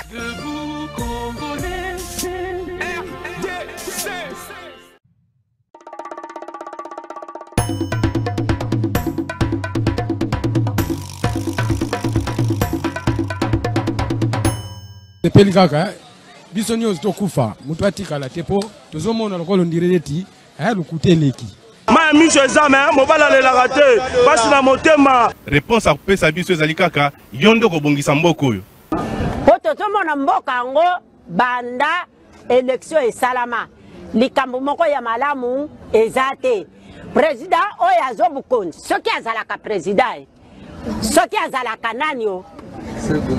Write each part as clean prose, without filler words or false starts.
Debout Congolais, RDC. Tepeli kaka biso nyonso tokufa mutu atikala tepo tozomona lokolo ndireleti aya lukuteleki ma miso ezame mobala lelaka te pasi na motema. Réponse akopesa biso ezali kaka yo nde kobongisa mboka oyo po tozomona mboka yango banda élection esalama likambo moko ya malamu eza te. Président oyo azobukonzi soki azalaka président soki azalaka nani o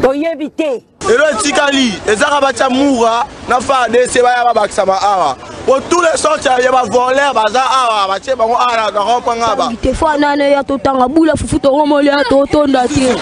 toyebi te. Elo etikali ezaka batia mura na FARDC baya babakisama awa po tous les sortes ya bavoleur baza awa batie bango awa na rompanga ba te fanane ya totanga bula fufu toromole ya totonda te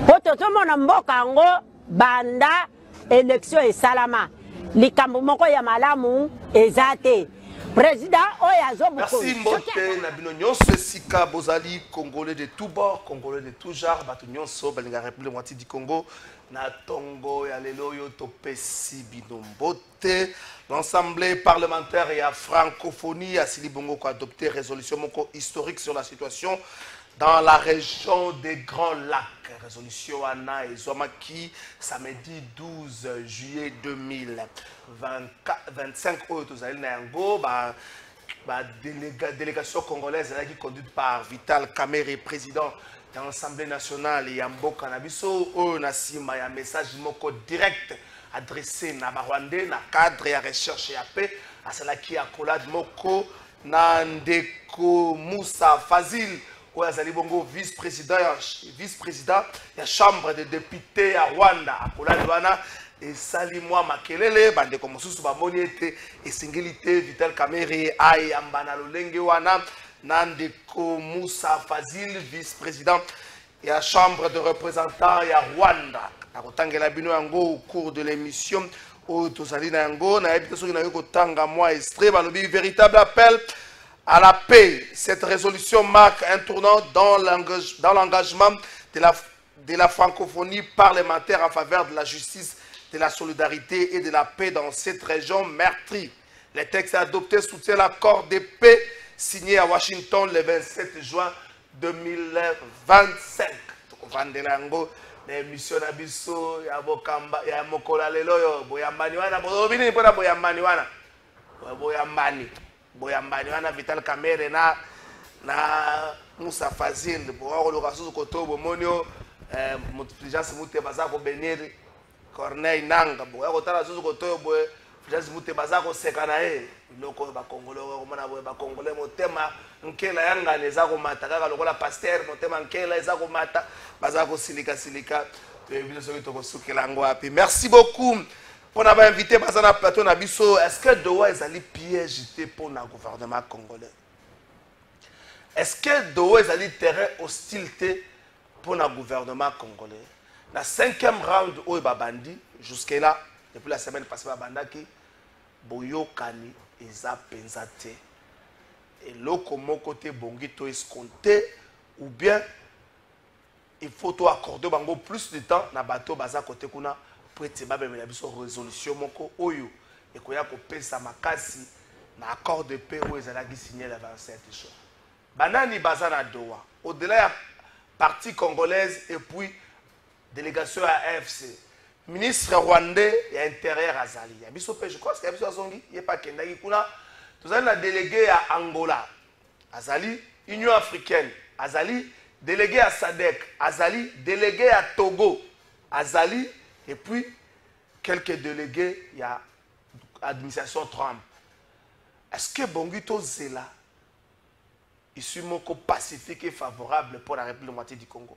po tozomona mboka yango banda élection esalama likambo moko ya malamu eza te. Président oyo azobukonzi. Merci mbote na bino nyonso esika bozali Congolais de tout bord, Congolais de tout genre, bato nyonso balinga République moitié du Congo na tongo ya lelo yo topesi bino mbote. L'Assemblée parlementaire et à francophonie a Sili Bongo qui a adopté résolution moko historique sur la situation dans la région des Grands Lacs. Résolution Anna et Zomaki, samedi 12 juillet 2025 au Nango, délégation congolaise qui conduite par Vital Kamerhe, président de l'Assemblée nationale et Yambo Kanabiso, on a un message moko direct adressé à Rwandais, na cadre et à recherche et à paix, à cela qui a collade moko, Nandeko Moussa Fazil. Azali Bongo vice-président la chambre des députés à Rwanda à Koladwana et Salimwa Makelele bande comme sous bamoniete et singilité Vital Kamerhe ay ambana lolenge wana Nandeko Moussa Fazil vice-président et la chambre de représentants à Rwanda à kotangela bino yango au cours de l'émission au tozali na yango na ebite soki na yo kotanga moi extrait balobi véritable appel à la paix. Cette résolution marque un tournant dans l'engagement de la francophonie parlementaire en faveur de la justice, de la solidarité et de la paix dans cette région meurtrie. Le texte adopté soutient l'accord de paix signé à Washington le 27 juin 2025. L'émission Nabiso, Yabokamba, Yamokola Leloyo, Boyambaniwana, Boyambani, Boyambaniwana, Boyambani. Boyambani wana Vital Kamerhe na Moussa Fazil bo lo kasu koto bo monio Fulgence Mute bazako benir Corneille Nanga bo ya kotala susu koto bo Fulgence Mute bazako sekana loko ba Congolais mona bo ba Congolais motema nkela yanga nezako mata kaka lokola pasteur motema nkela ezako mata bazako silika to soki to kosukela ngo api. Merci beaucoup. On avait invité Bazana Plateau Nabiso. Est-ce que Doha est allé piège pour le gouvernement congolais? Est-ce que Doha est allé terrain hostilité pour le gouvernement congolais? La 5e round où Babandi, jusque-là, depuis la semaine passée, Babandaki, Boyo Kani, Eza Penzate. Et là, comment côté Bongito escompté, ou bien il faut accorder plus de temps na bateau Baza côté Kuna. Résolution moko oyo et koya ko pesa makasi na accord de paix où ezalaki signé le 27 juin. Banani bazana Doha au-delà ya partie congolaise et puis délégation à AFC. Ministre rwandais et intérieur azali. Ya biso pe je crois que ya biso azongi y pas kendaki kuna tozali na délégué à Angola. Azali Union africaine, azali délégué à SADC, azali délégué à Togo, azali. Et puis, quelques délégués, il y a l'administration Trump. Est-ce que Bongito Zela, issu moko pacifique et favorable pour la République moitié du Congo?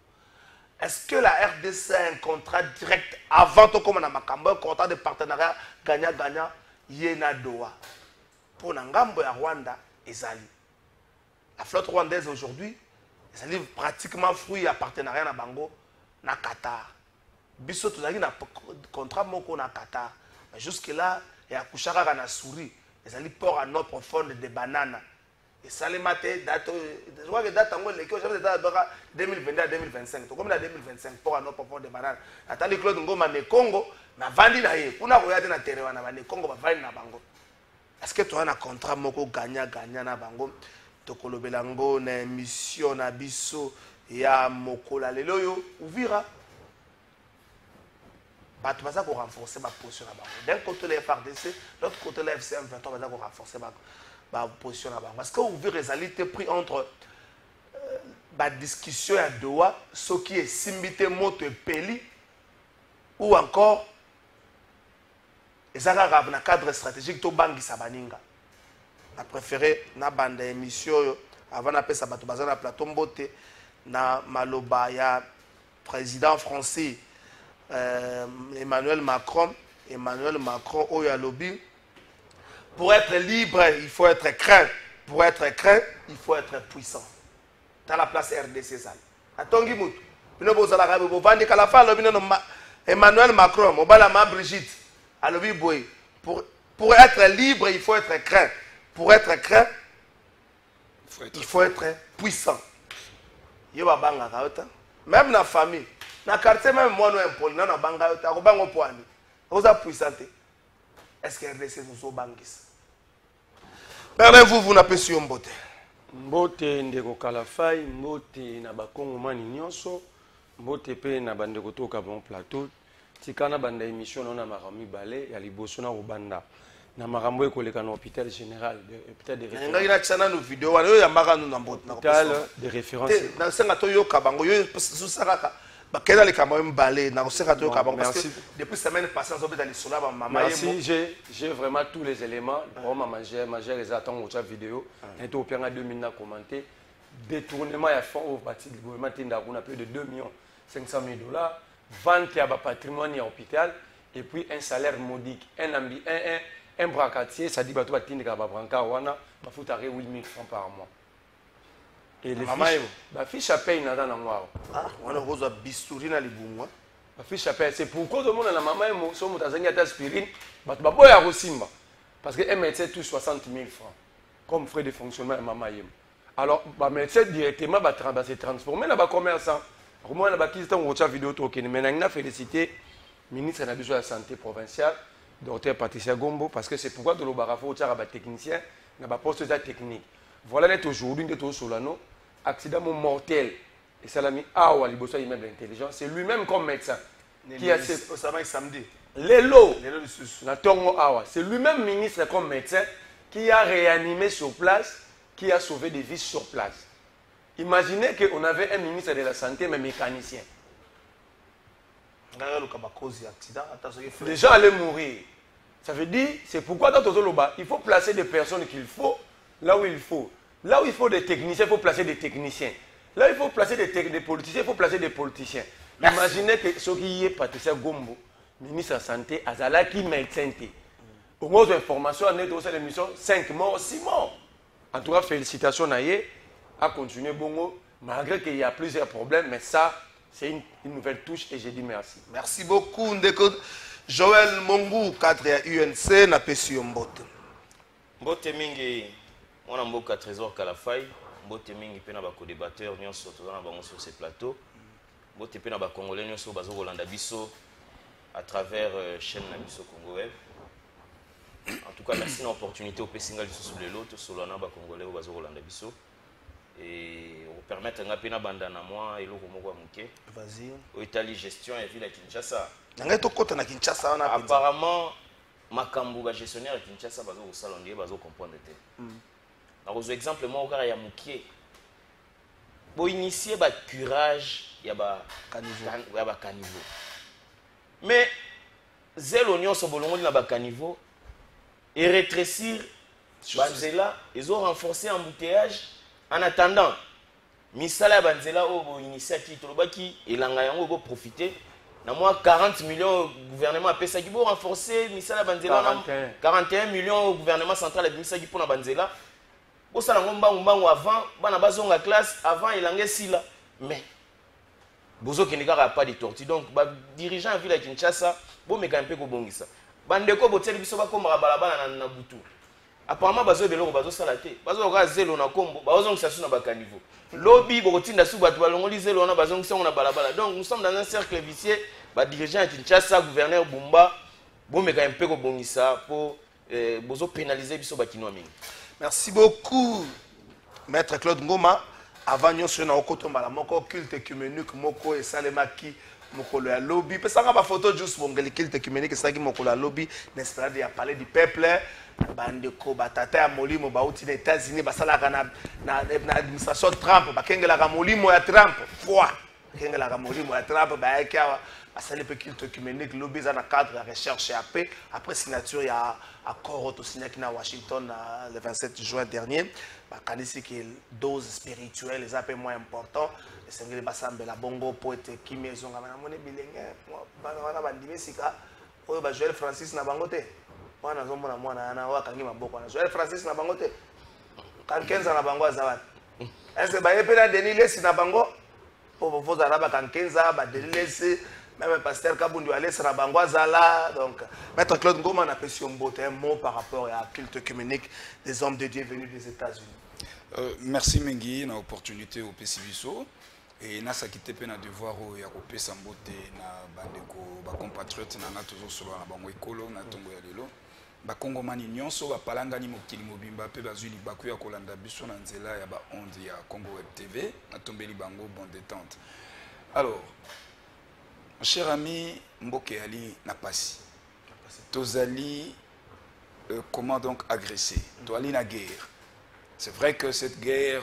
Est-ce que la RDC a un contrat direct avant tout comme on a un contrat de partenariat gagnant-gagnant Yena Doha? Pour Nangambo et Rwanda, Ezali. La flotte rwandaise aujourd'hui, Ezali pratiquement fruit à partenariat na Bango, na Qatar. Biso tozali na contrat moko na Qatar. Mais jusque là, il y a Kouchara na souris. Ezali port à notre profonde de bananes. Et ça les maté date je crois que date en les que j'avais date 2022 à 2025 to comme la 2025 pour un autre de banane atali Claude Ngoma ne Congo na vandi na ye kuna koyade na terrain wana ne Congo ba vandi na bango est-ce que tu as un contrat moko gagnant na bango to kolobela ngo na mission na biso ya mokola lelo yo ouvira bah tu vas renforcer ma position là-bas d'un côté les FARDC l'autre côté les FCM 23 vas renforcer ma position là-bas parce que ouvrir les alliés pris entre la discussion à Doha ce qui est simbité moto peli ou encore les arabes na cadre stratégique to bangi sabaninga a préféré na bande émission avant na pesa bato bazana plateau mbote na maloba ya président français Emmanuel Macron Oya Lobby pour être libre il faut être craint pour être craint il faut être puissant dans la place RDC ça atongi mutu bino bozala ka bo vandi kala fa lobi no Emmanuel Macron mobala ma Brigitte a Lobby boy pour être libre il faut être craint pour être craint il faut être puissant yo babanga ka ota même na famille na quartier même moi no impoli na banga ota ko bango poani oza puissante est-ce que RDC nous bangis vous n'avez pas su mbote mbote ndeko kalafai mbote na bakongo mani nyonso mbote pe na bandeko toka bon plateau tikana banda émission na marami balé ya liboso na robanda na marambo ekoleka na hôpital général hôpital de référence ngai na tsana no vidéo wana yo ya maka no na mbote na hôpital de référence na senga to yo kabango yo susaka bakena les camarades balé na senga to yo kabango parce que depuis semaine passée on dans les sola ba maman merci j'ai vraiment tous les éléments pour ma manger les attendre au vidéo et to pianga 2000 na commenter détournement ya fonds au parti du gouvernement tinda kuna plus de 2 500 000 $, vente à patrimoine à hôpital et puis un salaire modique un bracatier ça dit bato batindika ba brancard wana ba futare 8 000 francs par mois et les fiches ba fiche à paye na dans ngwa ah wana roza bistouri na libungwa ba fiche à paye c'est pourquoi tout le monde na mama mo so mutazangi ata aspirine bato ba boya rosimba parce que un médecin touche 60 000 francs comme frais de fonctionnement mama yem alors ba médecin directement ba se transformer na ba commerçant comment na ba kizita ngocha vidéo to kene mais na féliciter ministre na biso la santé provinciale docteur Patricia Gombo parce que c'est pourquoi de l'obarafo au tchara technicien na ba poste technique voilà net aujourd'hui de tout solano accident mortel et salami awa liboso immeuble intelligence c'est lui-même comme médecin qui a samedi lelo na tongo awa c'est lui-même ministre comme médecin qui a réanimé sur place qui a sauvé des vies sur place. Imaginez qu'on avait un ministre de la santé mais mécanicien. Les gens allaient mourir. Ça veut dire, c'est pourquoi dans Tozoloba, il faut placer des personnes qu'il faut, là où il faut. Là où il faut des techniciens, il faut placer des techniciens. Là où il faut placer des politiciens, il faut placer des politiciens. Imaginez que ce qui est Patricia Gombo, ministre de la Santé, Azala qui médecin. Au moins, information, on est dans cette émission, 5 morts, 6 morts. En tout cas, félicitations à Yé, à continuer Bongo, malgré qu'il y a plusieurs problèmes, mais ça, c'est une nouvelle touche et j'ai dit merci. Merci beaucoup, Ndeko. Joël Mongu, cadre à UNC, n'a pas su Mbote. Mbote Mingi, on a Mboka Trésor Kalafai, Mbote Mingi, pena ba co-débatteur, nous sommes sur ces plateaux. Mbote pena ba Congolais, nous sommes au Rolanda Bisso, à travers chaîne Nabiso Congo Web. En tout cas, merci de l'opportunité au Pessingal du sous le lot, sur le Naba Congolais au Rolanda Bisso. Et on permet de faire bandana moi et l'autre mot mouké. Vas-y. Au Italie gestion et ville à Kinshasa. Apparemment, Makambu va gestionnaire à Kinshasa bazo au salon de bazo comprendre te. Alors exemple moi au cas ya mouké. Pour initier ba curage ya ba caniveau. Mais zéro union so bolongo na ba caniveau et rétrécir banzela, ils ont renforcé l'embouteillage. En attendant, misala banzela au initiative tolobaki et langayango go profiter. Na moi 40 millions au gouvernement a pesa qui bo renforcer misala banzela 41 millions au gouvernement central a misa qui pour na banzela. Bo sala ngomba ngomba avant bana bazonga classe avant ilangé sila mais bozo kineka pas de tortue donc ba dirigeant à ville à Kinshasa bo meka un peu ko bongisa. Bandeko botseli biso ba komba balabala na butu. apparemment bazo beloko bazo sala te bazo ka zelo na kombo bazo ngisa suna bakanivo lobby bokotinda su bato balongoli zelo na bazo ngisa na balabala. Donc nous sommes dans un cercle vicieux. Ba dirigeant à Kinshasa, gouverneur Bumba bomeka un peu ko bongisa pour bozo pénaliser biso bakino mingi. Merci beaucoup Maître Claude Ngoma. Avant nyonso na okotomba la moko culte œcuménique moko et salemaki mokolo ya lobby pesanga ba photo juste bongeli culte œcuménique saki mokolo ya lobby n'espérance ya parler du peuple bandeko batata ya molimo bauti na États-Unis basalaka na administration Trump bakengelaka molimo ya Trump foi bakengelaka molimo ya Trump bayaki awa basali pe culte œcuménique lobby za na cadre ya recherche ya paix après signature ya accord auto signé na Washington le 27 juin dernier bakanisi que dose spirituelle les appels moins important c'est que les basambe la bongo poète qui maison na mone bilenge bana bandimi sika oyo ba Joël Francis na bangote wana zomona mwana na wakangi maboko na Joël Francis na bangote kankenza na bango azawat est-ce que ba epela Denis Lesi na bango pour vous araba kankenza ba Denis Lesi même pasteur Kabundu Alès na bango azala. Donc Maître Claude Ngoma na pesi mbote un mot par rapport à culte œcuménique des hommes de Dieu venus des États-Unis. Merci Mengi na opportunité au Pesibiso et na sakite pe na devoir o ya kopesa mbote na bandeko ba compatriotes na toujours solo na bango ekolo na tongo ya lelo ba kongomani nyonso ba palangani mokili mobimba pe bazuli baku ya kolanda biso na nzela ya ba onde ya Congo Web TV na tombeli bango bonne détente. Alors mon cher ami Mboke Ali na pasi tozali comment donc agresser toali na guerre. C'est vrai que cette guerre,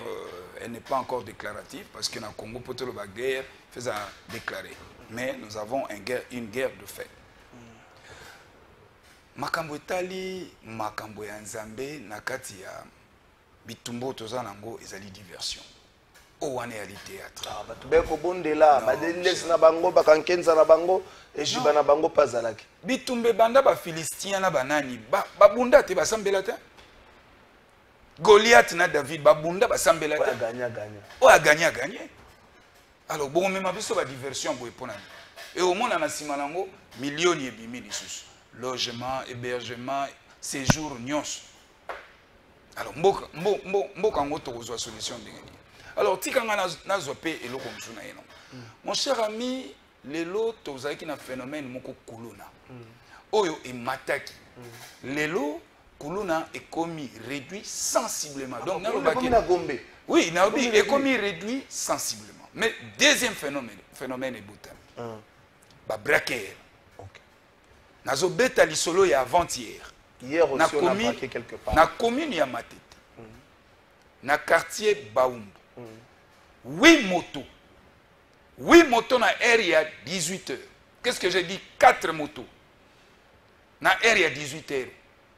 elle n'est pas encore déclarative, parce que dans le Congo, pour la guerre, faisait déclarer. Mais nous avons une guerre de fait. Makambo etali, makambo ya nzambe, nakati ya bitumbo toza nango ezali diversion. Owane ali théâtre. Ah, batubeko bondela, badelesi na bango, bakankenza na bango, ejiba na bango pazalaki. Bitumbe banda ba Philistien na banani, babunda te basambela te. Goliath na David babunda basambela te. Oya gagné. Alors bon même biso ba diversion boy pona. Et au monde na sima nango millions et bimi lisusu. Logement, hébergement, séjour nyonso. Alors mboka ngo to kozwa solution ndenge. Alors tikanga na zope eloko msuna yeno. Mon cher ami, lelo tozaki na phénomène moko kuluna. Oyo e mataki. Lelo Kuluna est commis réduit sensiblement. Donc, oui, Naobi est commis réduit sensiblement. Mais deuxième phénomène est boutin. Braquer. Nazo beta lisolo ya avant-hier. Hier aussi on a braqué quelque part. Na commune ya Matete. Na quartier Baoumou. 8 motos. 8 motos na area 18h. Qu'est-ce que j'ai dit? 4 motos. Na area 18h.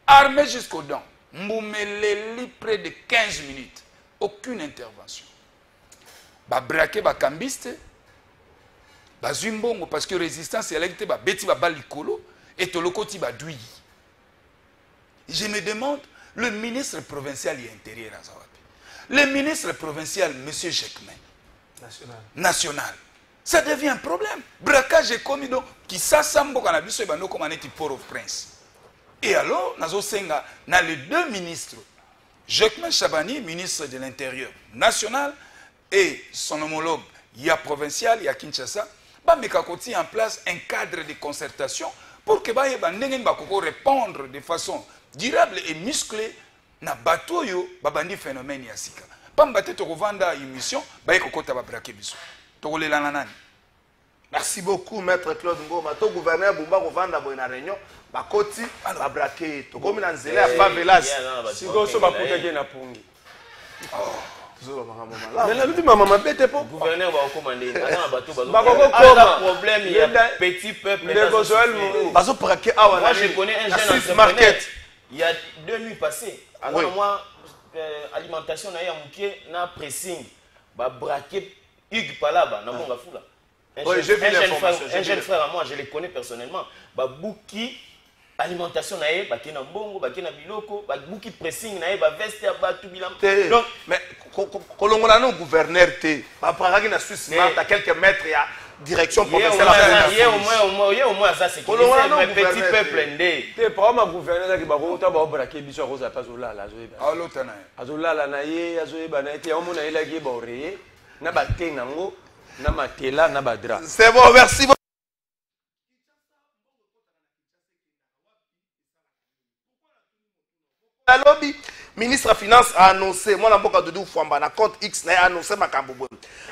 Armé jusqu'aux dents, Moumeleli près de 15 minutes, aucune intervention. Ba braqué ba cambiste, ba zumbongo parce que résistance électe ba beti ba balikolo et tolokoti ba douyi. Je me demande le ministre provincial y intérieur à Zawapi. Le ministre provincial monsieur Jekmen national. Ça devient un problème. Braquage est commis donc qui s'assemble quand abiso bano comme aneti Port-au-Prince. Et alors, nous avons les deux ministres, Jekmen Chabani, ministre de l'Intérieur national, et son homologue, Y'a provincial, Y'a Kinshasa, mettre en place un cadre de concertation pour que répondre de façon durable et musclée na batoyo babandi phénomène yasika. Pas m'battre to revendre une mission, kokota ba braquer biso. To lela nanani. Merci beaucoup Maître Claude Ngoma. To gouverneur Bumba revendre boina réunion. Bakoti ba braquer to comme na nzela ya favelas siko so bakutaki na pungi mais la lutte maman bête po gouverneur ba commander na bato bakoko problème il y a petit peuple bazo braquer awa moi je connais un jeune entrepreneur il y a 2 nuits passées alors moi alimentation na ya mukie na pressing ba braquer Hugues Palaba na bonga fula un jeune frère à moi je le connais personnellement ba bouki alimentation nae bakina mbongo bakina biloko babuki pressing nae ba veste ya batu bilam donc mais kolongola no gouverneur te ba paraki na Suisse Mart à quelques mètres ya direction provinciale. Au moins ça c'est petit peuple ndé. Te pas ma gouverneur qui ba ko ta ba braquer biso ko za pas zola la zoeba. Ah l'autre na. Azola la na ye azoeba na te omona ila ki ba oreye na ba te nango na matela na ba dra. C'est bon, merci beaucoup. La lobby ministre des Finances a annoncé, moi, je Doudou Fouamba, na compte X, a annoncé ma camboubou.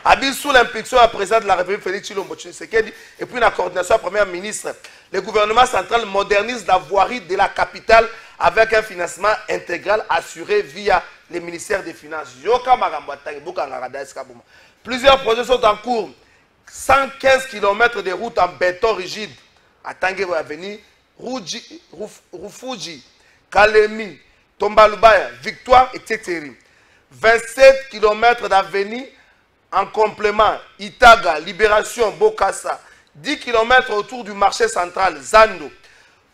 Habile sous l'impulsion du président de la République, Félix Tshilombo Tshisekedi, et puis la coordination de la première ministre, le gouvernement central modernise la voirie de la capitale avec un financement intégral assuré via le ministère des Finances. Plusieurs projets sont en cours. 115 km de routes en béton rigide à Tanguy Avenue, Rufuji, Kalemi, Tombalubaya, Victoire et Tétéri. 27 km d'avenue en complément, Itaga, Libération, Bokassa. 10 km autour du marché central, Zando.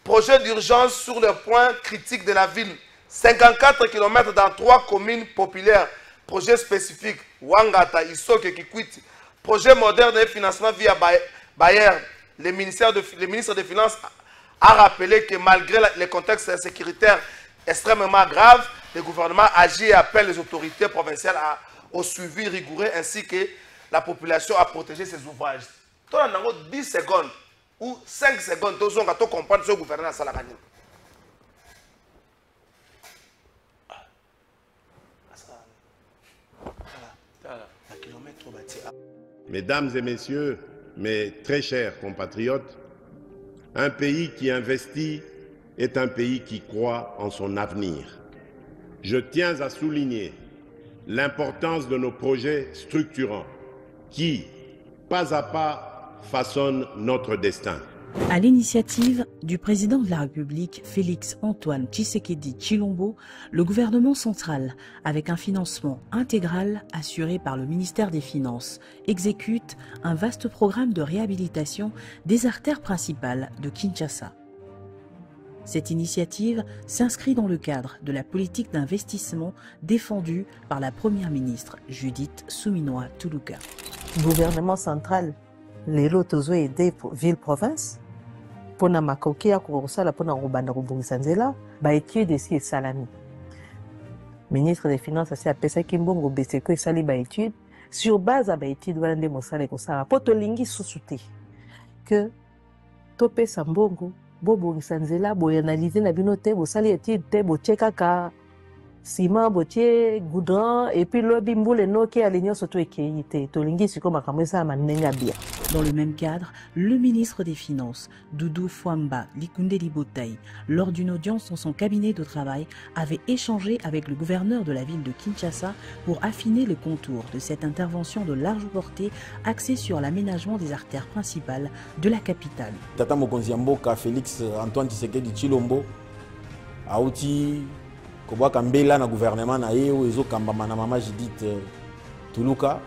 Projet d'urgence sur le point critique de la ville. 54 km dans 3 communes populaires. Projet spécifique, Wangata, Isoke, Kikwiti. Projet moderne de financement via Bayer. Le ministre des Finances a rappelé que malgré les contextes sécuritaires extrêmement grave, le gouvernement agit et appelle les autorités provinciales au suivi rigoureux ainsi que la population à protéger ses ouvrages. Tu as 10 secondes ou 5 secondes, tu as comprendre ce gouvernement à la Mesdames et messieurs, mes très chers compatriotes, un pays qui investit est un pays qui croit en son avenir. Je tiens à souligner l'importance de nos projets structurants qui, pas à pas, façonnent notre destin. À l'initiative du président de la République, Félix Antoine Tshisekedi Tshilombo, le gouvernement central, avec un financement intégral assuré par le ministère des Finances, exécute un vaste programme de réhabilitation des artères principales de Kinshasa. Cette initiative s'inscrit dans le cadre de la politique d'investissement défendue par la première ministre Judith Suminwa Tuluka. Gouvernement central, les lots ont aidé pour ville-province. Pour na makoki ya kurusala pour na rubanda kubungisa nzela ba étude esi esalami. Ministre des Finances a appelé Kimbongo Beseko esali ba étude sur base à ba étude wana nde mosala ko sala po to lingi susuté que topesa mbongo bobongisa nzela boy analyser na bino te bosali étude te bocheka ciment botier goudron et puis lobi mbule noki aligno soto ekeyite to lingi siko makambo esa manenga bien. Dans le même cadre, le ministre des Finances, Doudou Fouamba Likundeli Botaï, lors d'une audience dans son cabinet de travail, avait échangé avec le gouverneur de la ville de Kinshasa pour affiner le contour de cette intervention de large portée axée sur l'aménagement des artères principales de la capitale. Tata Mokonzi Mboka Félix Antoine Tshisekedi Tshilombo auti kobwaka mbela na gouvernement na ye oyo ezokambama na mama Judith Tuluka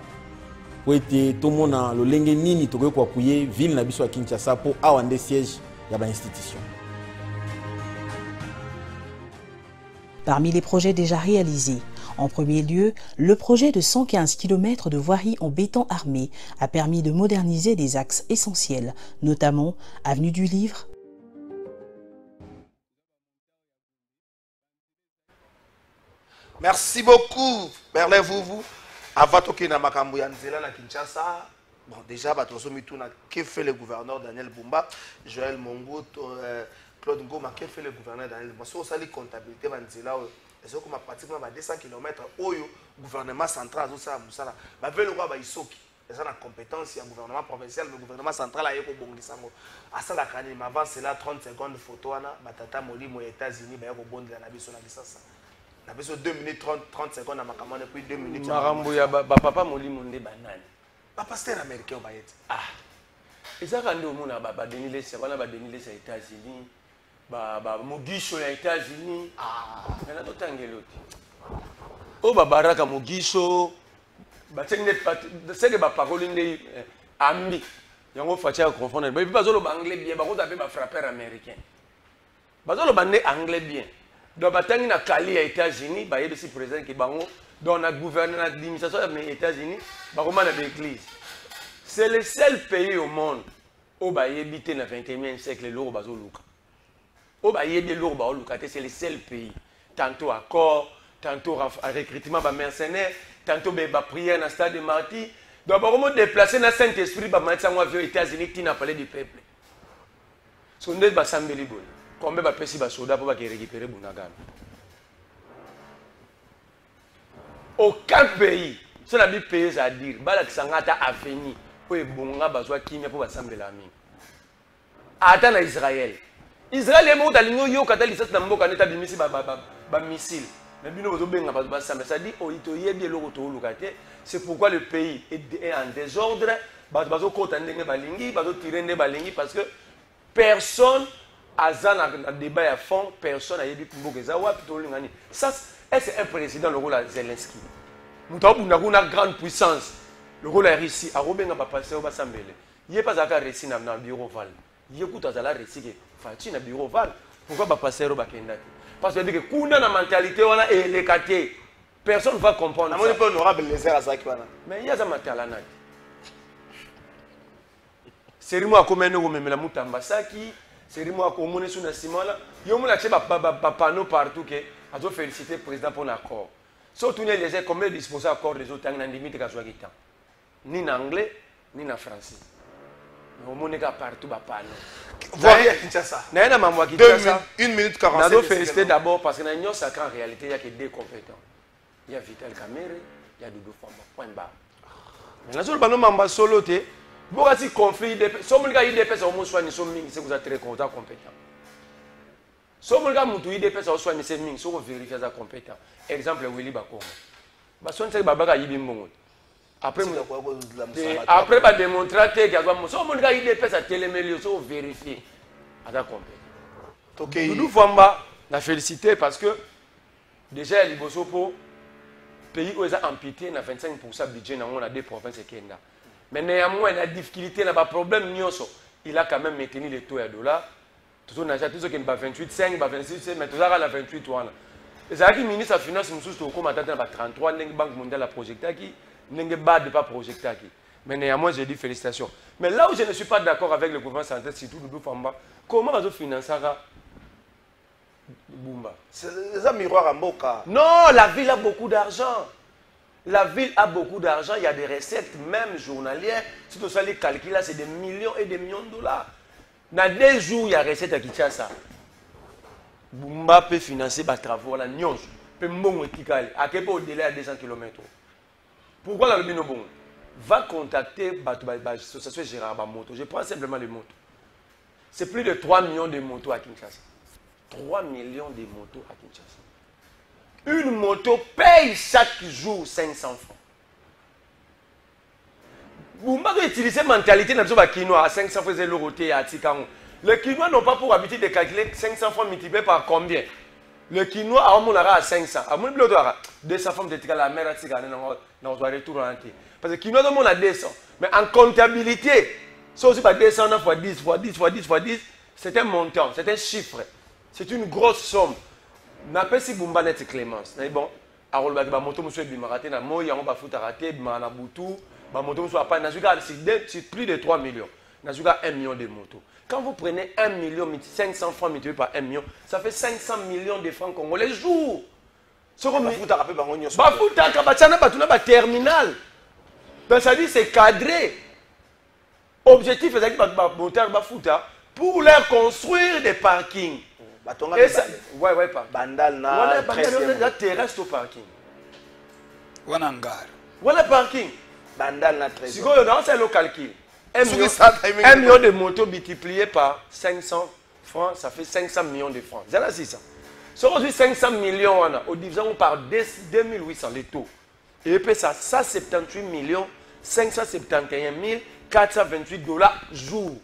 po ete tomona lolenge nini tokoki koapuye ville na biso ya Kinshasa po awa nde siège ya ba-institution. Parmi les projets déjà réalisés, en premier lieu, le projet de 115 km de voirie en béton armé a permis de moderniser des axes essentiels, notamment avenue du Livre. Merci beaucoup, Berlin-vous. Avant de na makambo ya nzela na Kinshasa, bon déjà batozo mituna que fait le gouverneur Daniel Bumba, Joël Mongo, Claude Ngoma, que fait le gouverneur Daniel Bumba. So sali comptabilité banzela ezo kuma pratiquement 200 km oyo gouvernement central zo sa musala. Ba velo kwa ba isoki. Eza na compétence ya gouvernement provincial, le gouvernement central a yeko bongisango. Asala kani m'avance là 30 secondes photo wana batata molimo aux États-Unis ba yeko bondela na biso na bisasa. On a besoin de 2 minutes 30 secondes à ma caméra puis 2 minutes. Marambo ya papa molimo nde banani. Ba pasteur américain ba yete. Ah. Ezaka nde omona ba Denis Lesa bana ba Denis Lesa États-Unis. Ba Mugisho ya États-Unis. Ah, na to tangeloti. O ba Baraka Mugisho ba tenge c'est que ba parole nde ambi. Yango fatia confondre. Ba bazolo ba anglais bien ba ko taper ba frappeur américain. Bazolo ba né anglais bien. Donc, batangi na kali ya États-Unis, ba yebisi président ki bango, donc na gouverneur na administration des États-Unis, ba koma na l'église. C'est le seul pays au monde où il y a habité dans le 21e siècle l'euro bazo luka. Où il y a des l'euro bazo luka, c'est le seul pays. Tantôt accord, tantôt recrutement de mercenaires, tantôt de prière dans le stade de martyrs. Donc, on va déplacer dans le Saint-Esprit, on va aux États-Unis, qui n'a pas du peuple. Si on est dans le combien de soldats pour récupérer Bounagan? Aucun pays, si on a des pays à dire, Balak a fini pour Bonga Bazwa Kimia pour assembler la mine. Attends Israël. Israël est mort à l'Union Yokata, il s'est d'abord quand il a mis un missile. Mais c'est pourquoi le pays est en désordre. Parce que personne n'a débat à fond, personne n'a dit ça. C'est un président, le rôle de Zelensky. Nous avons une grande puissance. Le rôle de Russie, à Robin n'a pas passé au Bassambele. Il n'y a pas à Russie dans le bureau Val. Il y a un Russie qui fait un bureau Val. Pourquoi pas passer au Bakendaki? Parce que kuna na mentalité on a électé. Personne ne va comprendre. Ça. Pas honorable les airs à ça. Mais il y a ça mentalité. C'est moi comme un homme mais la mutambasaki. C'est moi comme on est sur le simala. Il y a un acheté panneau partout que a dû féliciter le président pour l'accord. Surtout les airs comme les disposés accord des autres en limite qu'à soit guitant. Ni en anglais ni en français. Mais au monde est partout panneau. Voyez Kinshasa. Une minute 40. Je dois féliciter d'abord parce que dans l'Union sacrée, en réalité, il n'y a que deux compétents. Il y a Vital Kamere, il y a Doudou Famba. Point barre. Mais dans le moment solo, il y a un conflit. Si on a des personnes qui sont soignées, c'est que vous êtes très compétent. Si on a des personnes qui sont soignées, c'est que vous vérifiez les compétents. Exemple, Willy Bakongo. Si on a des personnes après, va démontrer que si des personnes qui sont vérifiées. Doudou Famba l'a félicité parce que déjà il y a un pays où ils ont amputé 25% du budget dans des provinces. Mais néanmoins, la difficulté, le problème, il a quand même maintenu les taux à dollars. Tout ce qui est 28,5, 26,5, mais tout ça à 28. Le ministre de la Finance, il a 33, la Banque mondiale a projeté qui n'est pas projeté. Mais néanmoins, j'ai dit félicitations. Mais là où je ne suis pas d'accord avec le gouvernement central, surtout Doudou Famba, comment on financer Bumba? C'est un miroir à Mboka. Non, la ville a beaucoup d'argent. La ville a beaucoup d'argent. Il y a des recettes, même journalières. Si tu les calculs, c'est des millions et des millions de dollars. Dans 2 jours, il y a des recettes à Kinshasa. Bumba peut financer les travaux. La Nyons peut monter à quel point au-delà à 200 km. Pourquoi la Lubino bon? Va contacter l'association Gérard Moto. Je prends simplement les motos. C'est plus de 3 millions de motos à Kinshasa. 3 millions de motos à Kinshasa. Une moto paye chaque jour 500 francs. Vous m'avez utilisé la mentalité de Kinois à 500 francs et à Tikarou. Les Kinois n'ont pas pour habitude de calculer 500 francs multipliés par combien? Le Kinois a 500. À mon bleu, 200 francs de Tikarou, la mer à Tikarou, dans le retour en entier. Parce que Kinois a 200. Mais en comptabilité, c'est aussi pas 200 fois 10 fois 10 fois 10 fois 10. C'est un montant, c'est un chiffre. C'est une grosse somme. N'appelle si Bumba net Clémence. Bon, à Rolba, moto monsieur Bimaraté, na moya on va foutre raté, na Boutou, moto monsieur pas na c'est plus de 3 millions. Na 1 million de motos. Quand vous prenez 1 million 500 francs multiplié par 1 million, ça fait 500 millions de francs congolais les jours. Ce qu'on me fout à rappeler bango nyos. Ba fout à kabachana batuna ba terminal. Donc ça dit c'est cadré. Objectif c'est que moteur ba fouta pour leur construire des parkings. Et ça, ouais, pas. Bandal na. La terrestre au parking. Wanangar. Voilà parking. Bandal na 13. Si vous avez le calcul, 1 million de motos multiplié par 500 francs, ça fait 500 millions de francs. C'est là 600. Si on dit 500 millions, au division par 2800 les taux. Et puis ça, 178 millions 571 428 dollars jour.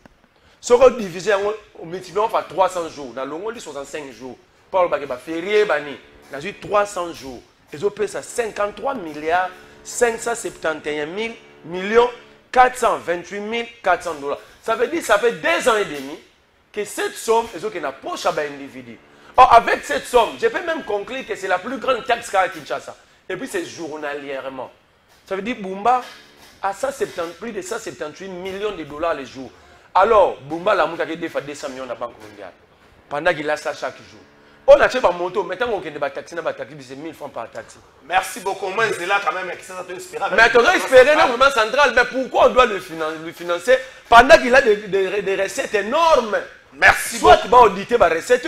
Si on divise on multiplie par 300 jours, dans le monde, 65 jours. Paul Bageba, férié, bani, dans 300 jours. Et on paye ça 53 milliards 571 millions 428 400 dollars. Ça veut dire que ça fait 2 ans et demi que cette somme est dans la poche d'un individu. Or, avec cette somme, je peux même conclure que c'est la plus grande taxe qu'a Kinshasa. Et puis c'est journalièrement. Ça veut dire Bumba, à 170, plus de 178 millions de dollars le jour. Alors, Bumba la mouka qui défend 200 millions de la Banque mondiale. Pendant qu'il a ça chaque jour. On a acheté un moto, maintenant on a des taxis, c'est 1000 francs par taxi. Merci beaucoup. Moi, c'est là quand même qui ça inspiré. Mais tu dois espérer un gouvernement central. Mais pourquoi on doit le financer pendant qu'il a des recettes énormes? Merci beaucoup. Soit tu vas auditer les recettes,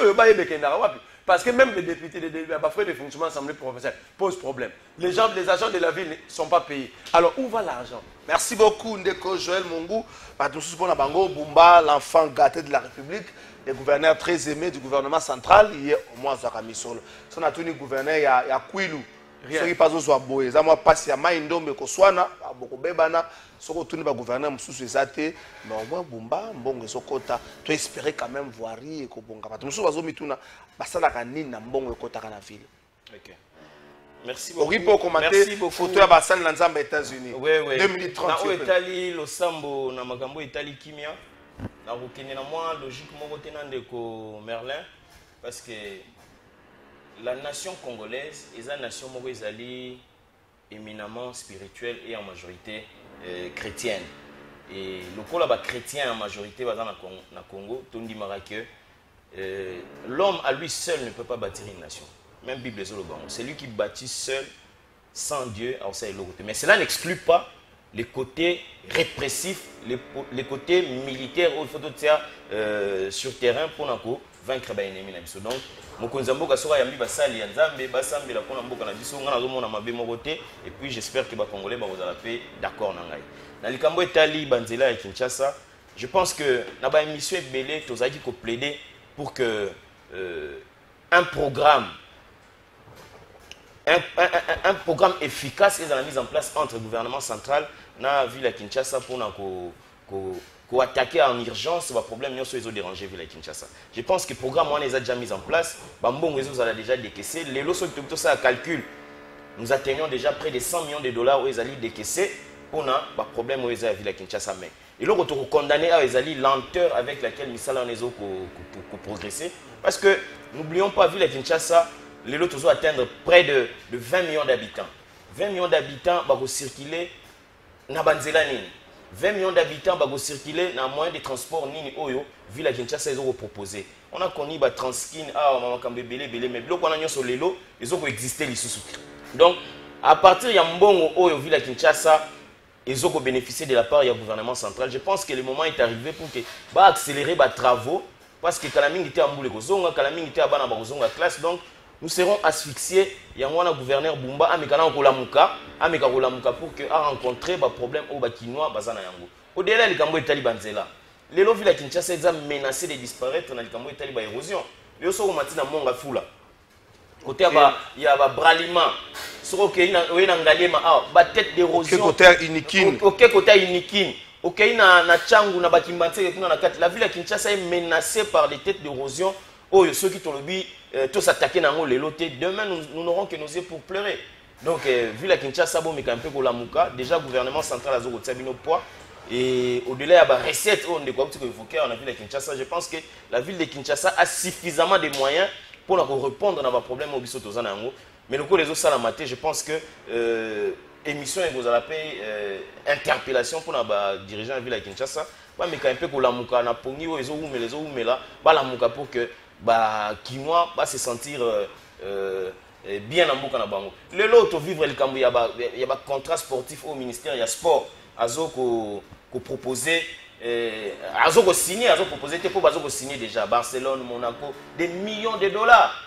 parce que même les députés, les frais de fonctionnement de l'Assemblée provinciale posent problème. Les agents de la ville ne sont pas payés. Alors où va l'argent? Merci beaucoup, Ndeko Joël Mongou. Bumba, l'enfant gâté de la République, le gouverneur très aimé du gouvernement central. Il est au moins à Misolo. Si on a tenu gouverneur, il y a Kouilou. Ce qui passe aux aboyés. Ça m'a passé à Maïndombe, Koswana, à Bokobebana. Ce qui est le gouverneur, Moussou Zate. Mais au moins, Bumba, Mbongo, Sokota. Tu espérais quand même voir et Kobonga. Moussou Bazomituna, Basala Kanina, Mbongo, Kota Kanaville. Ok. Merci beaucoup. Oripo commenter photo à Bassan Lanzamba États-Unis. Oui, oui. 2030. Na Italie, le Sambo, na Magambo Italie Kimia. Na Rukene na moi logique mo tenande ko Merlin parce que la nation congolaise est une nation mo ezali éminemment spirituelle et en majorité chrétienne. Et le col là chrétien en majorité dans na Congo, tondi marake l'homme à lui seul ne peut pas bâtir une nation. Même Bible c'est lui qui bâtit seul, sans Dieu, alors ça est l'autre. Mais cela n'exclut pas les côtés répressifs, les côtés militaires où il faut sur terrain pour vaincre les ennemis. Donc, et puis j'espère que les Congolais vont être d'accord. Je pense que dans l'émission Belé, tu as dit qu'on plaidait pour que un programme efficace est dans la mise en place entre le gouvernement central et la ville de Kinshasa pour attaquer en urgence le problème qui ont dérangé la ville de Kinshasa. Je pense que le programme est déjà mis en place. Ils ont déjà décaissé. Les lots sont calcul. Nous atteignons déjà près de 100 millions de dollars où ils allaient décaisser pour le problème où ils ont la ville de Kinshasa. Et là, on condamné à la lenteur avec laquelle Misala a progressé. Parce que n'oublions pas, la ville de Kinshasa, les lots ont atteindre près de 20 millions d'habitants. 20 millions d'habitants vont circuler dans Banzela Nini. 20 millions d'habitants vont circuler dans moyen de transport Nini Oyo, ville de Kinshasa, ils ont proposé. On a connu Transkin, mais bloc on a sur les lots, ils ont existé les sous. Donc, à partir de Mbongo Oyo, ville de Kinshasa, ils ont bénéficié de la part du gouvernement central. Je pense que le moment est arrivé pour que accélérer les travaux, parce que Kalaming était à Mboulé Kozonga, Kalaming était à Bana Kozonga classe, donc nous serons asphyxiés. Il y a un gouverneur Bumba, Amikana Kolamuka, pour que a rencontré des problèmes au Bakinois, Bazana Yango. Au-delà, les Kambo et Talibanzela. Les lots de Kinshasa sont menacés de disparaître dans les Kambo et Taliban érosion. Les autres sont en Monga Fula. Côté il y a un braliment. Sur il y a une tête d'érosion. Côté Inikin. Côté Inikin. Ok, na Tchangu, na Bakimbanse, la ville de Kinshasa est menacée par des têtes d'érosion. Oh, ceux qui t'ont dit, tous attaqués dans les lotés, demain nous n'aurons que nos yeux pour pleurer. Donc, vu la Kinshasa, bon, mais quand même, pour la Mouka, déjà, le gouvernement central a zéro poids. Et au-delà, il y a des recettes, on a vu la Kinshasa. Je pense que la ville de Kinshasa a suffisamment de moyens pour répondre à nos problèmes au Bissau Tozanango. Mais le coup des autres salamatés, je pense que émission et vous allez interpellation pour les dirigeants de la ville de Kinshasa. Mais quand même, pour la Mouka, na pongi, les autres, mais là, la Mouka pour que Kinois va se sentir bien en Mouka na bango. Le lot au vivre le Cambou, il y a un contrat sportif au ministère, il y a sport, Azo qu'on proposait, Azo qu'on signé, Azo proposé, pour Azo signer déjà, Barcelone, Monaco, des millions de dollars.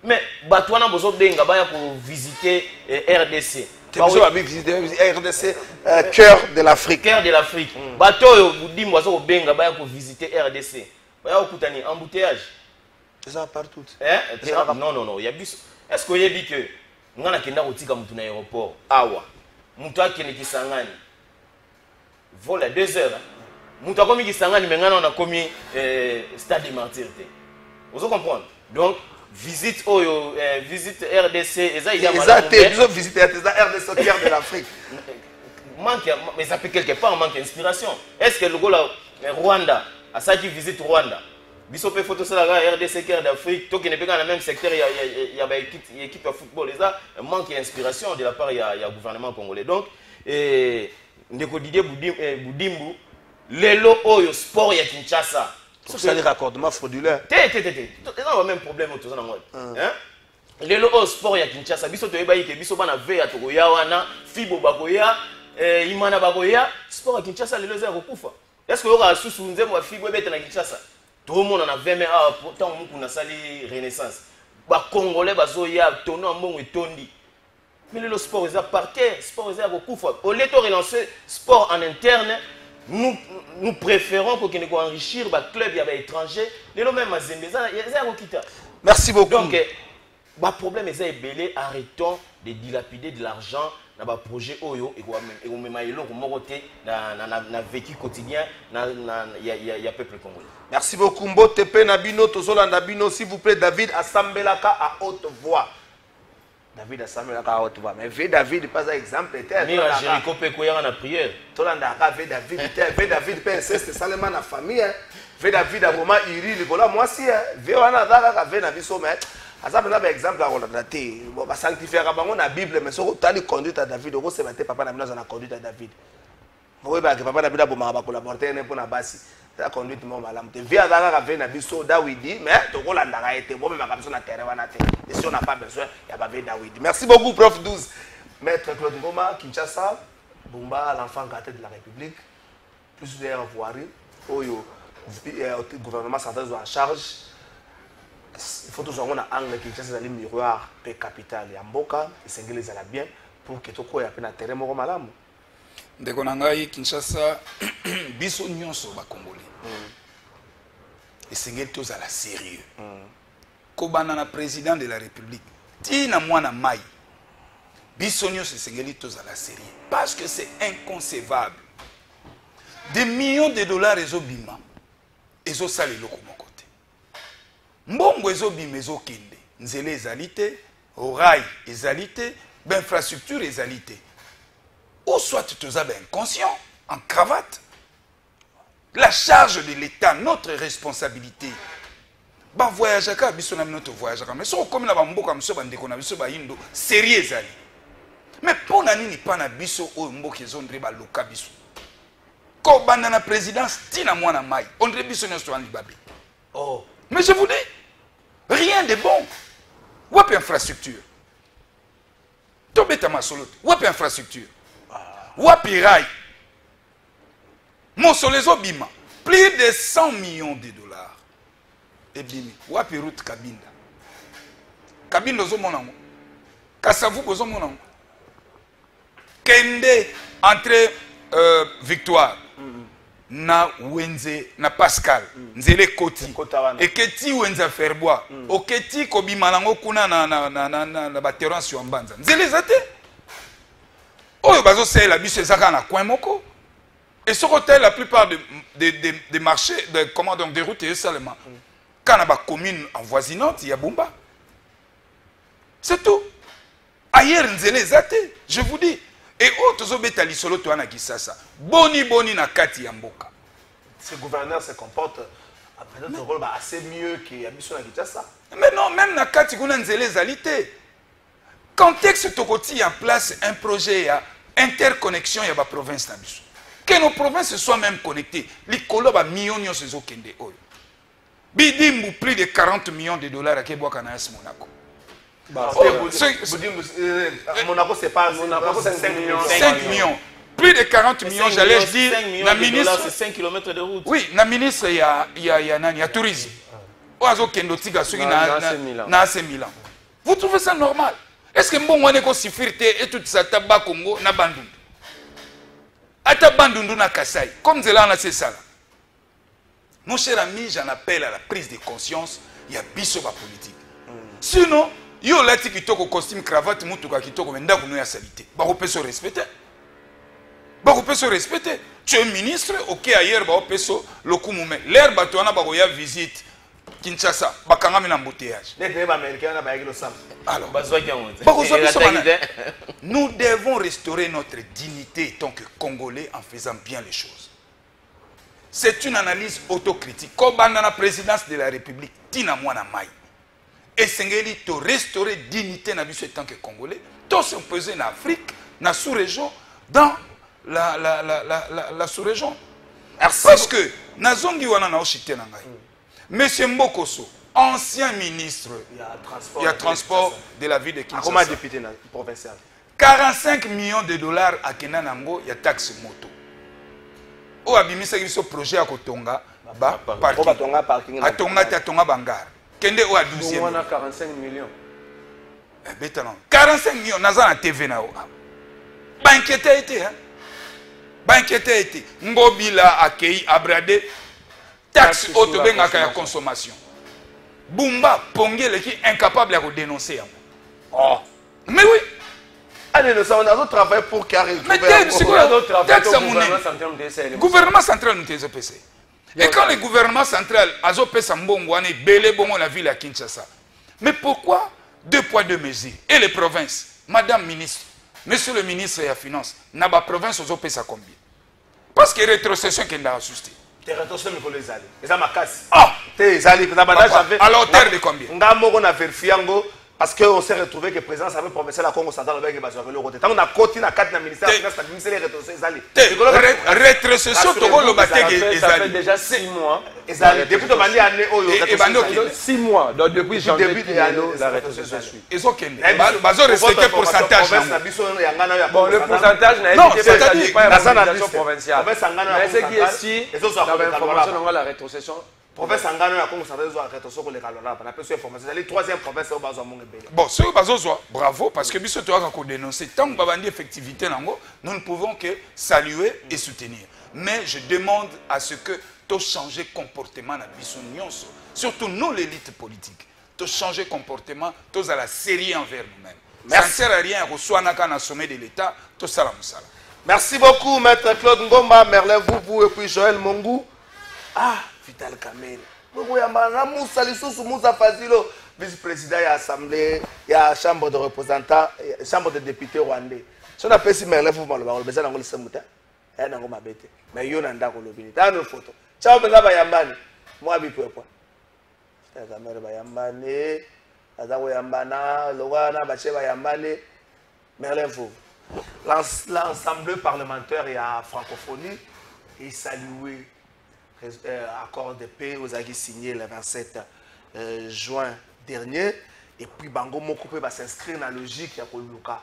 Mais Batouana Bozo Benga pour visiter RDC. Tu as visiter RDC, cœur de l'Afrique. Cœur de l'Afrique. Bateau, vous dites, Bozo Benga pour visiter RDC. Embouteillage. C'est ça partout. Non, il y a bus. Est-ce que vous avez dit que nous avons un à l'aéroport? Awa. Nous avons un vol à 2 heures. Nous avons un commis stade de martyr. Vous comprenez? Donc, visite RDC. Ils ont visité RDC au cœur de l'Afrique. Mais ça peut quelque part manque d'inspiration. Est-ce que le Rwanda, à ça qui visite Rwanda, Bissopé photo ça la RDC cœur d'Afrique, toi qui n'est pas dans le même secteur, il y a une équipe de football, et ça manque d'inspiration de la part du gouvernement congolais. Donc, ndeko Didier Boudimbu lelo oyo sport ya Kinshasa ça les raccordements frauduleux non même problème autour de moi hein lelo oyo sport ya Kinshasa biso toyeba yike biso bana veya tokoya wana fibo bakoya imana bakoya sport ya Kinshasa lelo za kokufa est-ce que yoka susu nzembo fibo bete na Kinshasa tout le monde en a 20 mais pourtant muku na sali renaissance ba congolais bazoya tono mbongo etondi mais le sport est à partir sport est à kokufa au lieu de relancer sport en interne nous préférons pour qu'il enrichir le club et les étrangers. Merci beaucoup. Donc, le problème est belé, arrêtons de dilapider de l'argent dans le projet Oyo et on met dans vécu quotidien il y a peuple congolais. Merci beaucoup. Mbotepe Nabino, Tozola Nabino, s'il vous plaît, David Assambelaka à haute voix. David Assambelaka à haute voix. Mais V David, pas un exemple. Mais Jéricho Pekoya en a prière. Tolandaka V David, V David, c'est seulement la famille. V David, à moment, il rit, voilà, moi aussi. V Wana Daka, V David, mais. Azabela par exemple à relater bon va sanctifier rabango na Bible mais sur tali conduite à David on se battait papa na bino na conduite à David oui ba que papa na bino ba collaborer ne pour na basi la conduite mo malamu te via daka ka na biso Dawidi mais to kolanda ka été bon mais ka na terrain wana te et si on n'a pas besoin il y a pas Dawidi. Merci beaucoup prof 12 maître Claude Ngoma Kinshasa Bumba l'enfant gâté de la République plus de voirie oyo gouvernement central en charge. Il faut toujours avoir un angle qui est un miroir pe capital ya mboka esengeli ezala bien pour que toko ya pe na terrain moko malamu ndeko na ngai Kinshasa biso nyonso ba congolais esengeli tozala sérieux kobana na président de la république tina mwana mai biso nyonso esengeli tozala sérieux parce que c'est inconcevable des millions de dollars ezobima ezosala eloko moko mbongo ezobima ezokende nzela ezali te oreille ezali te infrastructure ezali te ou soit toza inconscient en cravate la charge de l'état notre responsabilité ba voyageaka biso na minoto voyageaka mais soko komi na bamboka miso bandeko na biso bayindo sérieux ezali mais mpona nini pa na biso oyo mboka ezondre baloka biso kobanda na présidence tina mwana mai ondre biso nyonso toani babe oh. Mais je vous dis, rien de bon. Où est l'infrastructure? Tobeta Masolot, où est l'infrastructure? Où est rail? Monsolezo Bima, plus de 100 millions de dollars. Et bimi, où est route Kabinda? Kabinda zo monango. Kasavu bozo monango. Kende entre Victoire. Na Wenze na Pascal nzele koti eketi Wenza Ferbois oketi kobima nango kuna na baterrance yo mbanza nzele zate oyo bazo sela biso ezaka na coin moko et ce hôtel la plupart des marchés de comment donc des routes et seulement quand na ba commune avoisinante il y a Bumba c'est tout ailleurs nzele zate je vous dis. Et autres obéta lisolo to ana kisasa boni na kati ya mboka. Ces gouverneurs se comportent peut-être rôle assez mieux que Yabiso na Kinshasa. Mais non, même na kati kuna nzele zalité. Contexte tokoti en place un projet ya interconnexion ya ba province na biso. Que nos provinces soient même connectées. Likolo ba millions nyonso ezokende oyo. Bidimbu plus de 40 millions de dollars à Kebwaka na AS Monaco. Monaco c'est pas Monaco c'est 5 millions. Plus de 40 millions, j'allais dire. La ministre, c'est 5 km de route. Oui, la ministre, il y a tourisme. Oazo Kendo Tiga, na AC Milan. Vous trouvez ça normal? Est-ce que bon on est sécurité et tout ça tabac Congo na Bandundu? Ata Bandundu na Kasai. Comme Zela na c'est ça. Mon cher ami, j'en appelle à la prise de conscience. Il y a bisoba politique. Sinon, yo lati kitoko costume cravate mutuka kitoko menda kuno ya salité. Ba ko peso respecter. Ba ko peso respecter. Tu es ministre, OK ailleurs ba ko peso lokumume. L'air bato wana ba ko ya visite Kinshasa, ba kangami na embouteillage. Les américains na ba yaki lo sam. Alors, bazwa kiango. Ba ko biso nous devons restaurer notre dignité en tant que Congolais en faisant bien les choses. C'est une analyse autocritique. Comme dans la présidence de la République, tina mwana mai. Et Sengeli to restaurer dignité na biso en tant que Congolais, tout se poser en Afrique, na sous-région, dans la sous-région. Parce que, Nazongi wana na oshite na ngai. Monsieur Mbokoso, ancien ministre, il y a transport de la ville de Kinshasa. Comment député provincial? 45 millions de dollars à Kenanango, il y a taxe moto. Ou abimisa ce projet à Kotonga, parking. À Tonga, Tonga Bangar. Kende ou à 12e. On a 45 millions. 45 millions, Nazan a TV na. Ba inquiété été, hein. Ba inquiété été. Ngobila accueilli Abradé. Taxe autobenga ya consommation. Bumba Pongele qui est incapable de dénoncer. Oh. Mais oui. Allez, nous avons travaillé pour carrer. Mais c'est quoi d'autres taxe à monnaie? Gouvernement central nous TZPC. Et quand le gouvernement central a zopé Sambongwane, belé bongo la ville à Kinshasa. Mais pourquoi 2 poids 2 mesures? Et les provinces, Madame ministre, Monsieur le ministre de la Finance, n'a pas province aux opé ça combien? Parce que rétrocession qu'elle a assisté. T'es rétrocession mais les ali. Et ça m'a casse. Ah, t'es ali. Alors terre de combien? On a vérifié parce qu'on s'est retrouvé que le président avait promis la Congo central avec le côté. Tant qu'on a continué à 4 ministères, on a mis les rétrocession, ça fait déjà 6 mois. Depuis que tu as 6 mois. Donc depuis janvier, la rétrocession. Ils ont respecté le pourcentage. Bon, le pourcentage n'a été pas l'organisation provinciale. Mais ce qui est si, l'information, la rétrocession. Province Angano a commencé à rétrocession pour les Calora. On a plus d'informations. La 3e province au Bazo Mongébé. Bon, ce Bazo, bravo, parce que Bissot a dénoncé. Tant que Babandi effectivité, nous ne pouvons que saluer et soutenir. Mais je demande à ce que tu changes comportement dans Bissot Nyonso. Surtout nous, l'élite politique. Tu changes comportement, tu as la série envers nous-mêmes. Ça ne sert à rien à reçoit dans le sommet de l'État. Tout ça, la merci beaucoup, Maître Claude Ngomba, Merlin Vouvou et puis Joël Mongou. Ah, Vital Kamel. Moussa Fazilo, vice-président de l'Assemblée, il y a la Chambre de représentants, Chambre de députés rwandais. Si on a fait si Merlin Vouvou, on a besoin de se mouter. Il y a un bête. Mais il y a un bête. Dans nos photos. Ciao, Merlin Bayambani. Moi, je ne sais pas. Merlin Bayambani. Azawayambana, Lowana, Bacheva Yambani, Merlin Vouvou. L'Assemblée parlementaire et à francophonie est salué. Accord de paix aux aguis signé le 27 juin dernier. Et puis Bango Mokopé va s'inscrire dans la logique ya Koluka.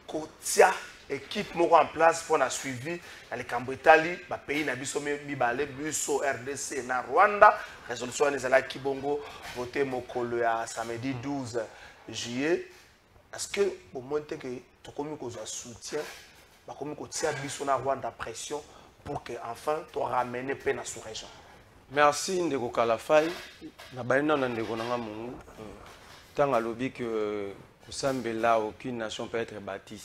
Kotia équipe moko en place pour la suivi dans les Cambritali, ba pays na biso mibale biso RDC na Rwanda. Résolution ezala Kibongo voté mokolo ya samedi 12 juillet. Est-ce que au moins que to komi ko soutien ba komi ko tia biso na Rwanda pression pour que enfin tu ramener paix dans sous région. Merci Ndeko Kalafai na baina na Ndeko nanga Mungu. Tant à lobby que Sambela aucune nation peut être bâtie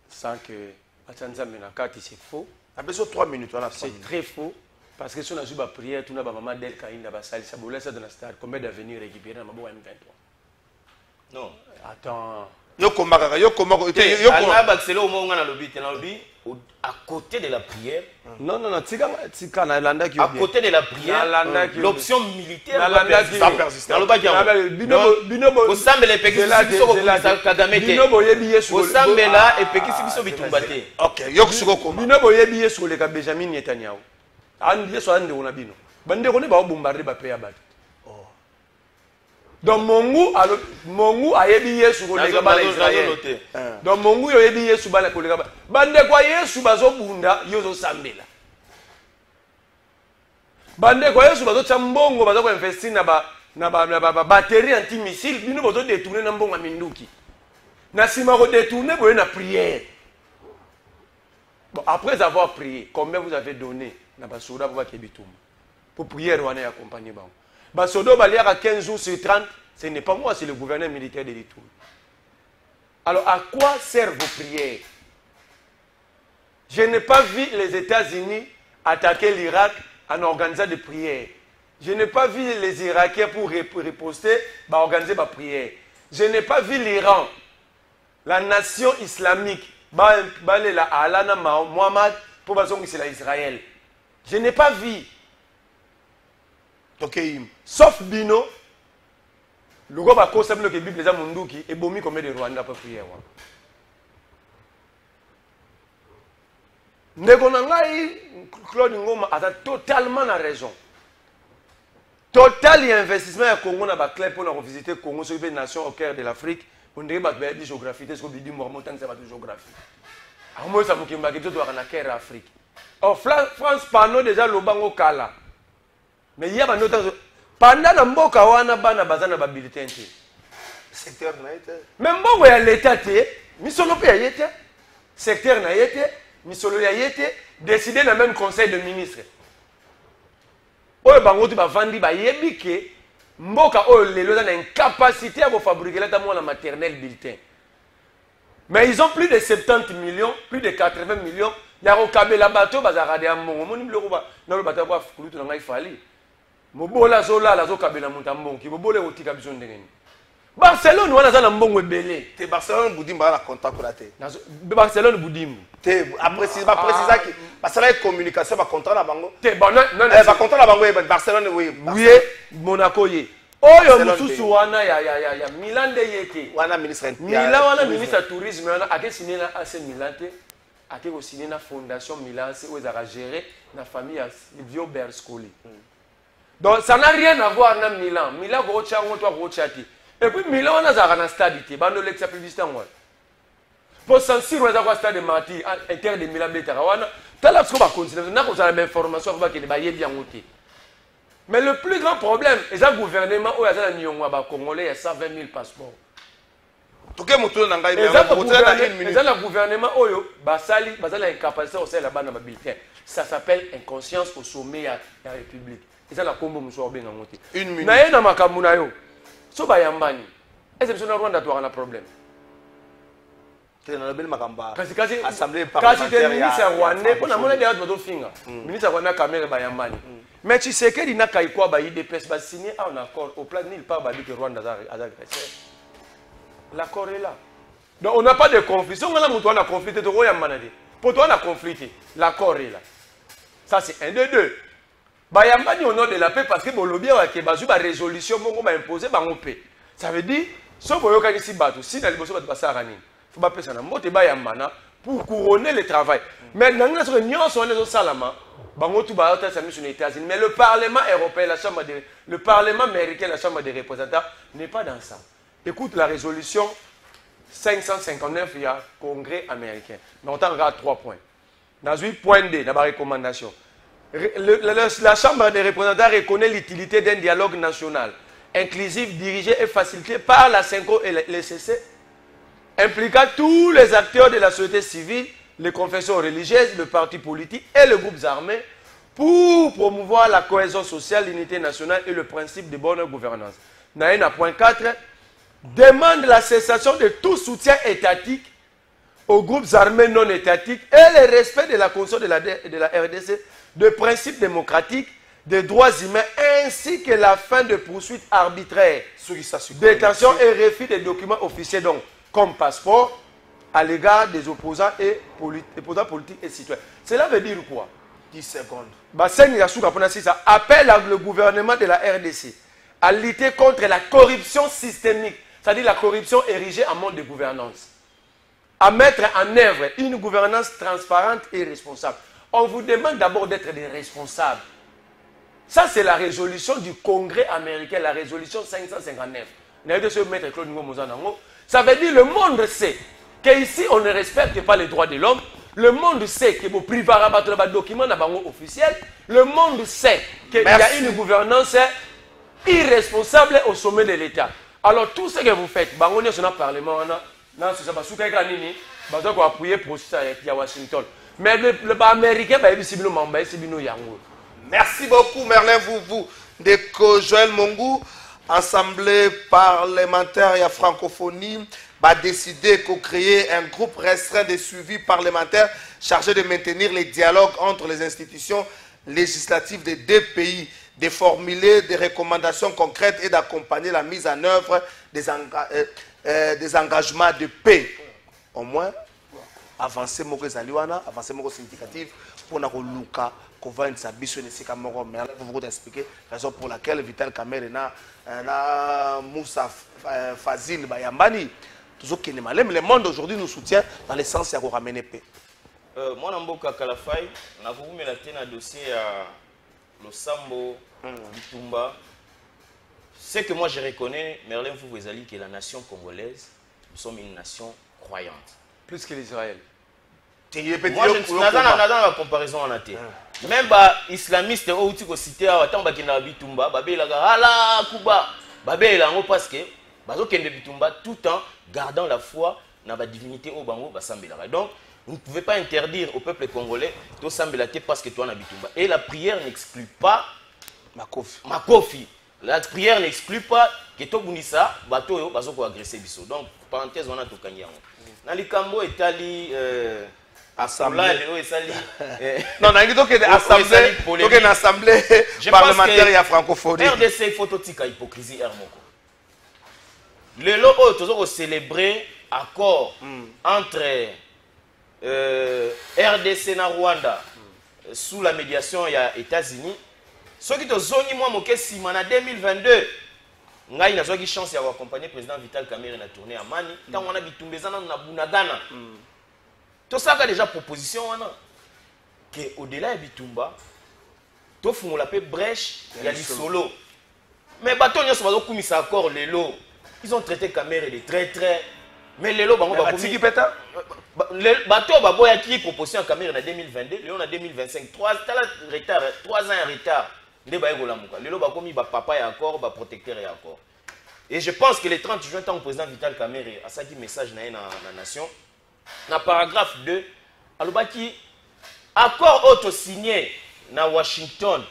sans que Atsanzambe na kati c'est faux. A besoin de 3 minutes on a c'est très faux parce que si on a joué la prière tout na ba maman d'El Kaïna ba sali ça boule ça dans la stade combien d'avenir récupérer na mabo M23. Non, attends. Yoko Makaka, Yoko Mako, Yoko Baxelo au moment où à côté de la prière. Non, Tika na landa qui. À côté de la prière, l'option militaire va persister. Dans le bagarre. Binobo. Au sambe les pekisi biso ko Kagame te. Binobo yebiye sur. Au sambe là et pekisi biso bitumbate. OK, Yoko Sugoko. Binobo yebiye sur le ka Benjamin Netanyahu. Andi so ande ona bino. Bande ko ne ba bombarder ba pe abati. Donc Mongu a yebi Yesu ko lega bala Israël. Donc Mongu yo yebi Yesu bala ko lega bala. Bande kwa Yesu bazo bunda yozo sambela. Bande kwa Yesu bazo chambongo bazo ko investir na ba batterie anti-missile bino bazo détourner na mbongo minduki. Na sima ko détourner boye na prière. Bon après avoir prié, combien vous avez donné na ba soda pour Kebitum pour prière wana accompagner bango. Basodo Baliar à 15 jours sur 30, ce n'est pas moi, c'est le gouverneur militaire de l'Itour. Alors, à quoi servent vos prières? Je n'ai pas vu les États-Unis attaquer l'Irak en organisant des prières. Je n'ai pas vu les Irakiens pour riposter, organiser des prières. Je n'ai pas vu l'Iran, la nation islamique, la Alana Muhammad pour Israël. Je n'ai pas vu. Okay. Sauf Bino, le gars va consommer le Bible, les amunduki et bomi comme des Rwanda pour prier. ndeko na ngai Claude Ngoma a totalement la raison. Total investissement à Congo na ba club pour visiter Congo, c'est une nation au cœur de l'Afrique. On dirait ba la géographie, c'est ce qu'on dit moi montagne c'est pas de géographie. Alors moi ça me kimba que tout na cœur Afrique. Oh France pano déjà lobango kala. Mais il y a ba nota pendant na mboka wana bana bazana ba bulletin te. Secteur na été. Même mbongo ya l'état te, misolo pe ya yete. Secteur na yete, misolo ya yete, décider dans même conseil de ministres. Oyo bango tu bavandi ba yebike mboka oyo lelo na incapacité à fabriquer la maternelle bulletin. Mais ils ont plus de 70 millions, plus de 80 millions. Il y a un la bateau bazarade à mon moni le roba na le bateau ba fukulu na ngai fali. Mobola zola la zo kabela mutambo ki mobole otika biso ndengeni. Barcelone wana za na mbongo ebele. Te Barcelone Boudimba la contact ko la te. Barcelone Boudimba. Te précise qui Barcelone communication ba contrat na bango. Te bon non ba contrat na bango Barcelone oui. Oui, Monaco ye. Oyo mususu wana ya Milan de yeke. Wana ministre Milan wana ministre tourisme wana ake signé na AC Milan te. Ake ko signé na fondation Milan c'est où ils a géré na famille Silvio Berlusconi. Donc ça n'a rien à voir na Milan. Milan ko chango to ko chati. Et puis Milan on a un stade qui bando l'ex publicité moi. Pour sentir on a un stade de Marty inter de Milan Betarawana, tala ce qu'on va continuer na ko la même formation va que ba yebi en côté. Mais le plus grand problème, c'est un gouvernement où il y a des Congolais, il y a 120 000 passeports. Tout le monde a un gouvernement où il y a incapacité au sein de la bande bulletin. Ça s'appelle inconscience au sommet de la République. C'est la combo bien en côté. Une minute. Mais il y a un so bayambani. Est-ce que Rwanda a un problème? Kasi assemblée parlementaire ministre rwandais pour na mona dia do finga. Ministre rwandais kamera bayambani. Mais tu sais que dina kaikwa ba IDPS ba signé un accord au plan nulle part ba dit que Rwanda a agressé. L'accord est là. Donc on n'a pas de conflit. Si on a un conflit, c'est trop yambanade. Pour toi on a conflit, l'accord est là. Ça c'est un de deux. Bayambani au nom de la paix parce que bolobia wa ke bazu ba résolution bongo ba imposer ba paix. Ça veut dire so boyo kanisi bato si na liboso bato basara nini. Faut pas pesa na mbote bayambana pour couronner le travail. Mais dans la réunion sur les salama bango tu ba hôtel samis sur les États-Unis mais le Parlement européen le Parlement américain la Chambre des représentants n'est pas dans ça. Écoute la résolution 559 il y a Congrès américain. Mais on regarde 3 points. Dans 8 point D dans la recommandation. La Chambre des représentants reconnaît l'utilité d'un dialogue national, inclusif, dirigé et facilité par la CENCO et l'ECC, impliquant tous les acteurs de la société civile, les confessions religieuses, les partis politiques et les groupes armés, pour promouvoir la cohésion sociale, l'unité nationale et le principe de bonne gouvernance. Naïna point 4, demande la cessation de tout soutien étatique aux groupes armés non étatiques et le respect de la Constitution de la RDC, de principes démocratiques, des droits humains, ainsi que la fin de poursuites arbitraires, détention et refus des documents officiels, donc, comme passeport, à l'égard des opposants et politiques et citoyens. Cela veut dire quoi? 10 secondes. Appelle le gouvernement de la RDC à lutter contre la corruption systémique, c'est-à-dire la corruption érigée en mode de gouvernance, à mettre en œuvre une gouvernance transparente et responsable. On vous demande d'abord d'être des responsables. Ça, c'est la résolution du Congrès américain, la résolution 559. Ça veut dire que le monde sait qu'ici, on ne respecte pas les droits de l'homme. Le monde sait que vos privats documents officiels. Le monde sait qu'il y a une gouvernance irresponsable au sommet de l'État. Alors, tout ce que vous faites, on est sur le Parlement, on va appuyer le processus à Washington. Mais le Américain, merci beaucoup, Merlin Vouvou, de Joël Mongou, Assemblée parlementaire et francophonie, va décider de créer un groupe restreint de suivi parlementaire chargé de maintenir les dialogues entre les institutions législatives des deux pays, de formuler des recommandations concrètes et d'accompagner la mise en œuvre des engagements de paix. Au moins, avancer moko ezaliwana, avancer moko significative pour na luka kovana sabiso ne sika moko mais vous vous expliquer raison pour laquelle Vital Kamerhe na Moussa Fazil Bayambani toujours que le monde aujourd'hui nous soutient dans le sens de ramener paix. Moi, Namboka Kalafai, on a voulu mettre un dossier à Losambo, Bitumba. C'est que moi je reconnais, Merlin Foufouezali, que la nation congolaise, nous sommes une nation croyante. Plus que l'Israël. Moi, je ne suis pas dans la comparaison en athée. Même les islamistes, qui ont cité, Bitumba, Hala, Kuba, parce que Bitumba, tout en gardant la foi dans la divinité au Bango, donc, vous ne pouvez pas interdire au peuple congolais de s'embêter parce que toi en Bitumba. Et la prière n'exclut pas Makofi. La prière n'exclut pas que tout Bunissa, bateau, bazoko agresser biso. Donc, parenthèse, on a tout gagné. Dans les Cambo, Italie, assemblée. Non, on a dit que l'assemblée parlementaire francophonie. RDC, phototique à hypocrisie, Hermoko. Le lot, toujours célébrer accord entre RDC et Rwanda sous la médiation des États-Unis. Ce qui est zoni moi moké si en 2022 ngai na zoki chance ya accompagner président Vital Kamerhe na tournée à Mani tant on a bitumbezana na Bunagana tout ça a déjà proposition que au-delà de bitumba to fungola pe brèche ya lisolo mais bato nyoso bazo kumisa accord lelo ils ont traité Kamerhe de très mais lelo bango ba komi peta bato ba boya qui proposition Kamerhe na 2022 lelo na 2025 3 ans en retard. Le papa est accord, le protecteur est accord. Et je pense que le 30 juin, tant que le président Vital Kamerhe a dit message dans la nation, dans le paragraphe 2, il accord auto-signé dans Washington,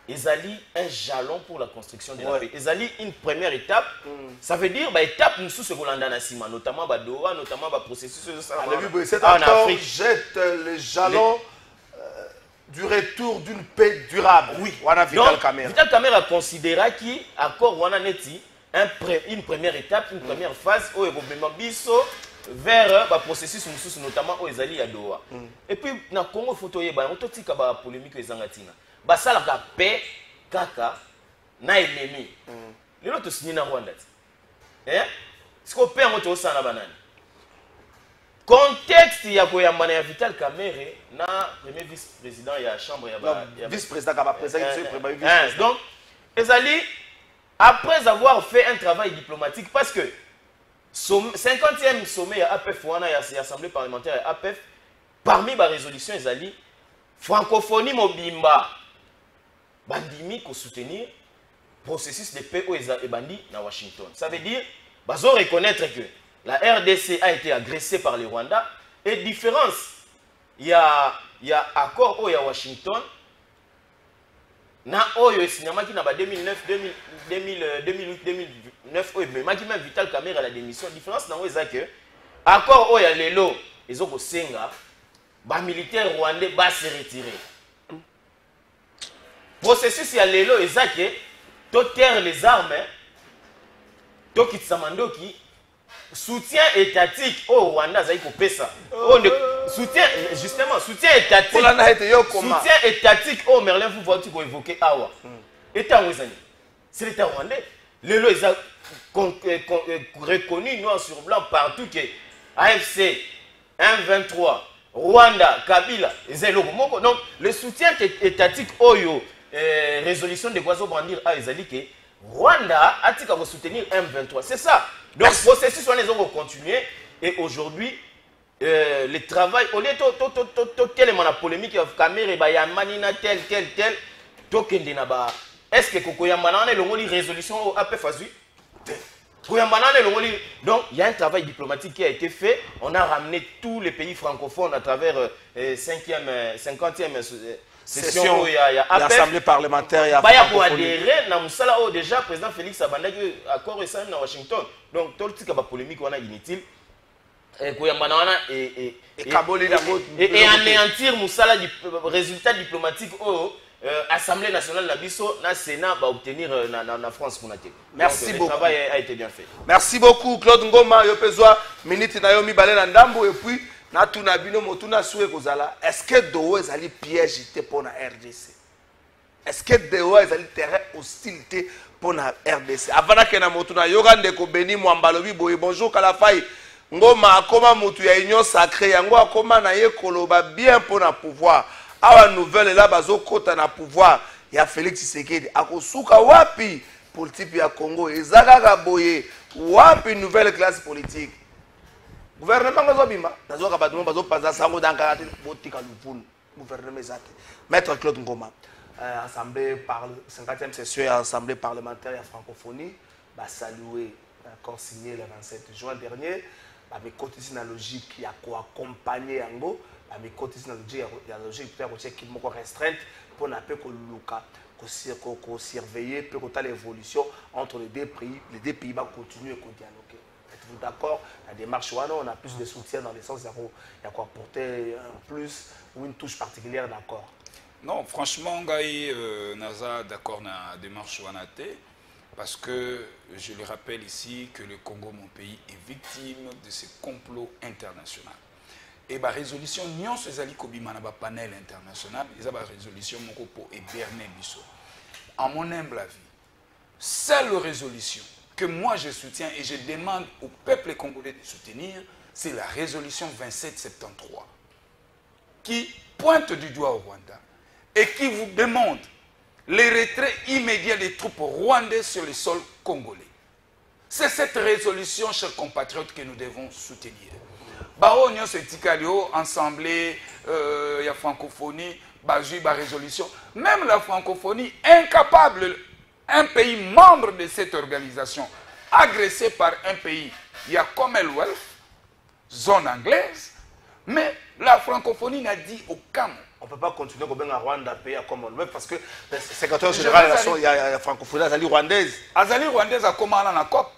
ils allaient un jalon pour la construction de la paix. Ils allaient une première étape. Ça veut dire étape nous sous ce que notamment Doha, notamment le processus en Afrique. Jette le jalon du retour d'une paix durable. Oui, Vital Kamerhe a considéré qu'il accord une première étape, une première phase où il vers le processus notamment où ils allaient à Doha. Et puis dans le Congo, il faut que la polémique est zangatina. Ça la paix kaka na ennemi. Les autres signé na Rwanda. Ce qu'on paie en ça na banane. Contexte ya koyambana ya Vital Kamerhe na premier vice-président ya chambre ya vice-président ka président donc ezali après avoir fait un travail diplomatique parce que 50e sommet ya APF wana ya assemblée parlementaire ya APF parmi ba résolution ezali francophonie mobimba bandimi ko soutenir processus de paix au ebandi na Washington. Ça veut dire bazo reconnaître que la RDC a été agressée par les Rwandais. Et différence, il y a accord au Washington. Na oyo cinéma qui n'a pas 2009, 2008, 2009, mais qui même Vital Kamerhe à la démission. Différence na oyo que accord au lelo, ils ont senga, ba militaire rwandais va se retirer. Processus ya lelo que to terre les armes, to kitsamandoki soutien étatique au Rwanda zaïko pesa. Soutien justement soutien étatique. Soutien étatique au Merlin vous voyez qu'on évoquer awa. État wezani. C'est l'état rwandais. Le lo ils ont reconnu noir sur blanc partout que AFC 1-23 Rwanda Kabila zelo moko. Donc le soutien étatique oyo résolution de Guazo Brandir a ezali que Rwanda a dit qu'on va soutenir M23. C'est ça. Donc, le processus, on les a continué. Et aujourd'hui, le travail, au lieu de tellement la polémique, Kamerhe, Manina, tel. Est-ce que Kokoyamana est le résolution au APF Azui? Donc, il y a un travail diplomatique qui a été fait. On a ramené tous les pays francophones à travers 50e session l'Assemblée parlementaire. Il y a pour adhérer dans le déjà le président Félix Abanda qui accord est à Washington. Donc, tout ce qui est polémique, on a inutile. Et anéantir le résultat diplomatique au Assemblée nationale de Bisso, le Sénat va obtenir la France. Merci beaucoup. Le travail a été bien fait. Merci beaucoup, Claude Ngoma. Je peux minute Naomi Balenandambo et puis. Est-ce que Doha est allé piège pour la RDC? Est-ce que Doha est allé terrain hostilité pour la RDC? Avant que na motuna yogande ko Beni Mwambalobi boye bonjour Kalafai ngoma akoma mutu ya union sacrée yango akoma na ye koloba bien pour na pouvoir awa nouvelle là bazo kota na pouvoir ya Félix Tshisekedi akosuka wapi politique ya Congo ezaka boye wapi nouvelle classe politique gouvernement ngazo bima nazo ka bato bazo panza sango dans karaté botika lupunu gouvernement ezate maître Claude Ngoma assemblée par 50e session ya assemblée parlementaire ya francophonie ba saluer accord signé le 27 juin dernier ba mikotisi na logique ya ko accompagner yango ba mikotisi na logique ya logique peut être qui moko restreinte pour na pe ko luka ko surveiller peut ko l'évolution entre les deux pays va continuer ko dialoguer. Êtes-vous d'accord? La démarche on a plus de soutien dans le sens il y a quoi apporter un plus ou une touche particulière d'accord. Non, franchement, Gaï Naza d'accord dans la démarche Wanate, parce que je le rappelle ici que le Congo, mon pays, est victime de ces complots internationaux. Et la résolution, nous sommes Kobima dans panel international, ils ont la résolution pour héberner Bissot. En mon humble avis, seule résolution que moi je soutiens et je demande au peuple congolais de soutenir, c'est la résolution 2773, qui pointe du doigt au Rwanda et qui vous demande le retrait immédiat des troupes rwandaises sur le sol congolais. C'est cette résolution, chers compatriotes, que nous devons soutenir. Bao Union Séticalio, Assemblée, il y a francophonie, la résolution. Même la francophonie, incapable, un pays membre de cette organisation, agressé par un pays, il y a Commonwealth, zone anglaise, mais la francophonie n'a dit aucun mot. On ne peut pas continuer comme un Rwanda pays à Commonwealth parce que le secrétaire général il y a francophonie, Azali rwandaise. Azali rwandaise a comment on a COP.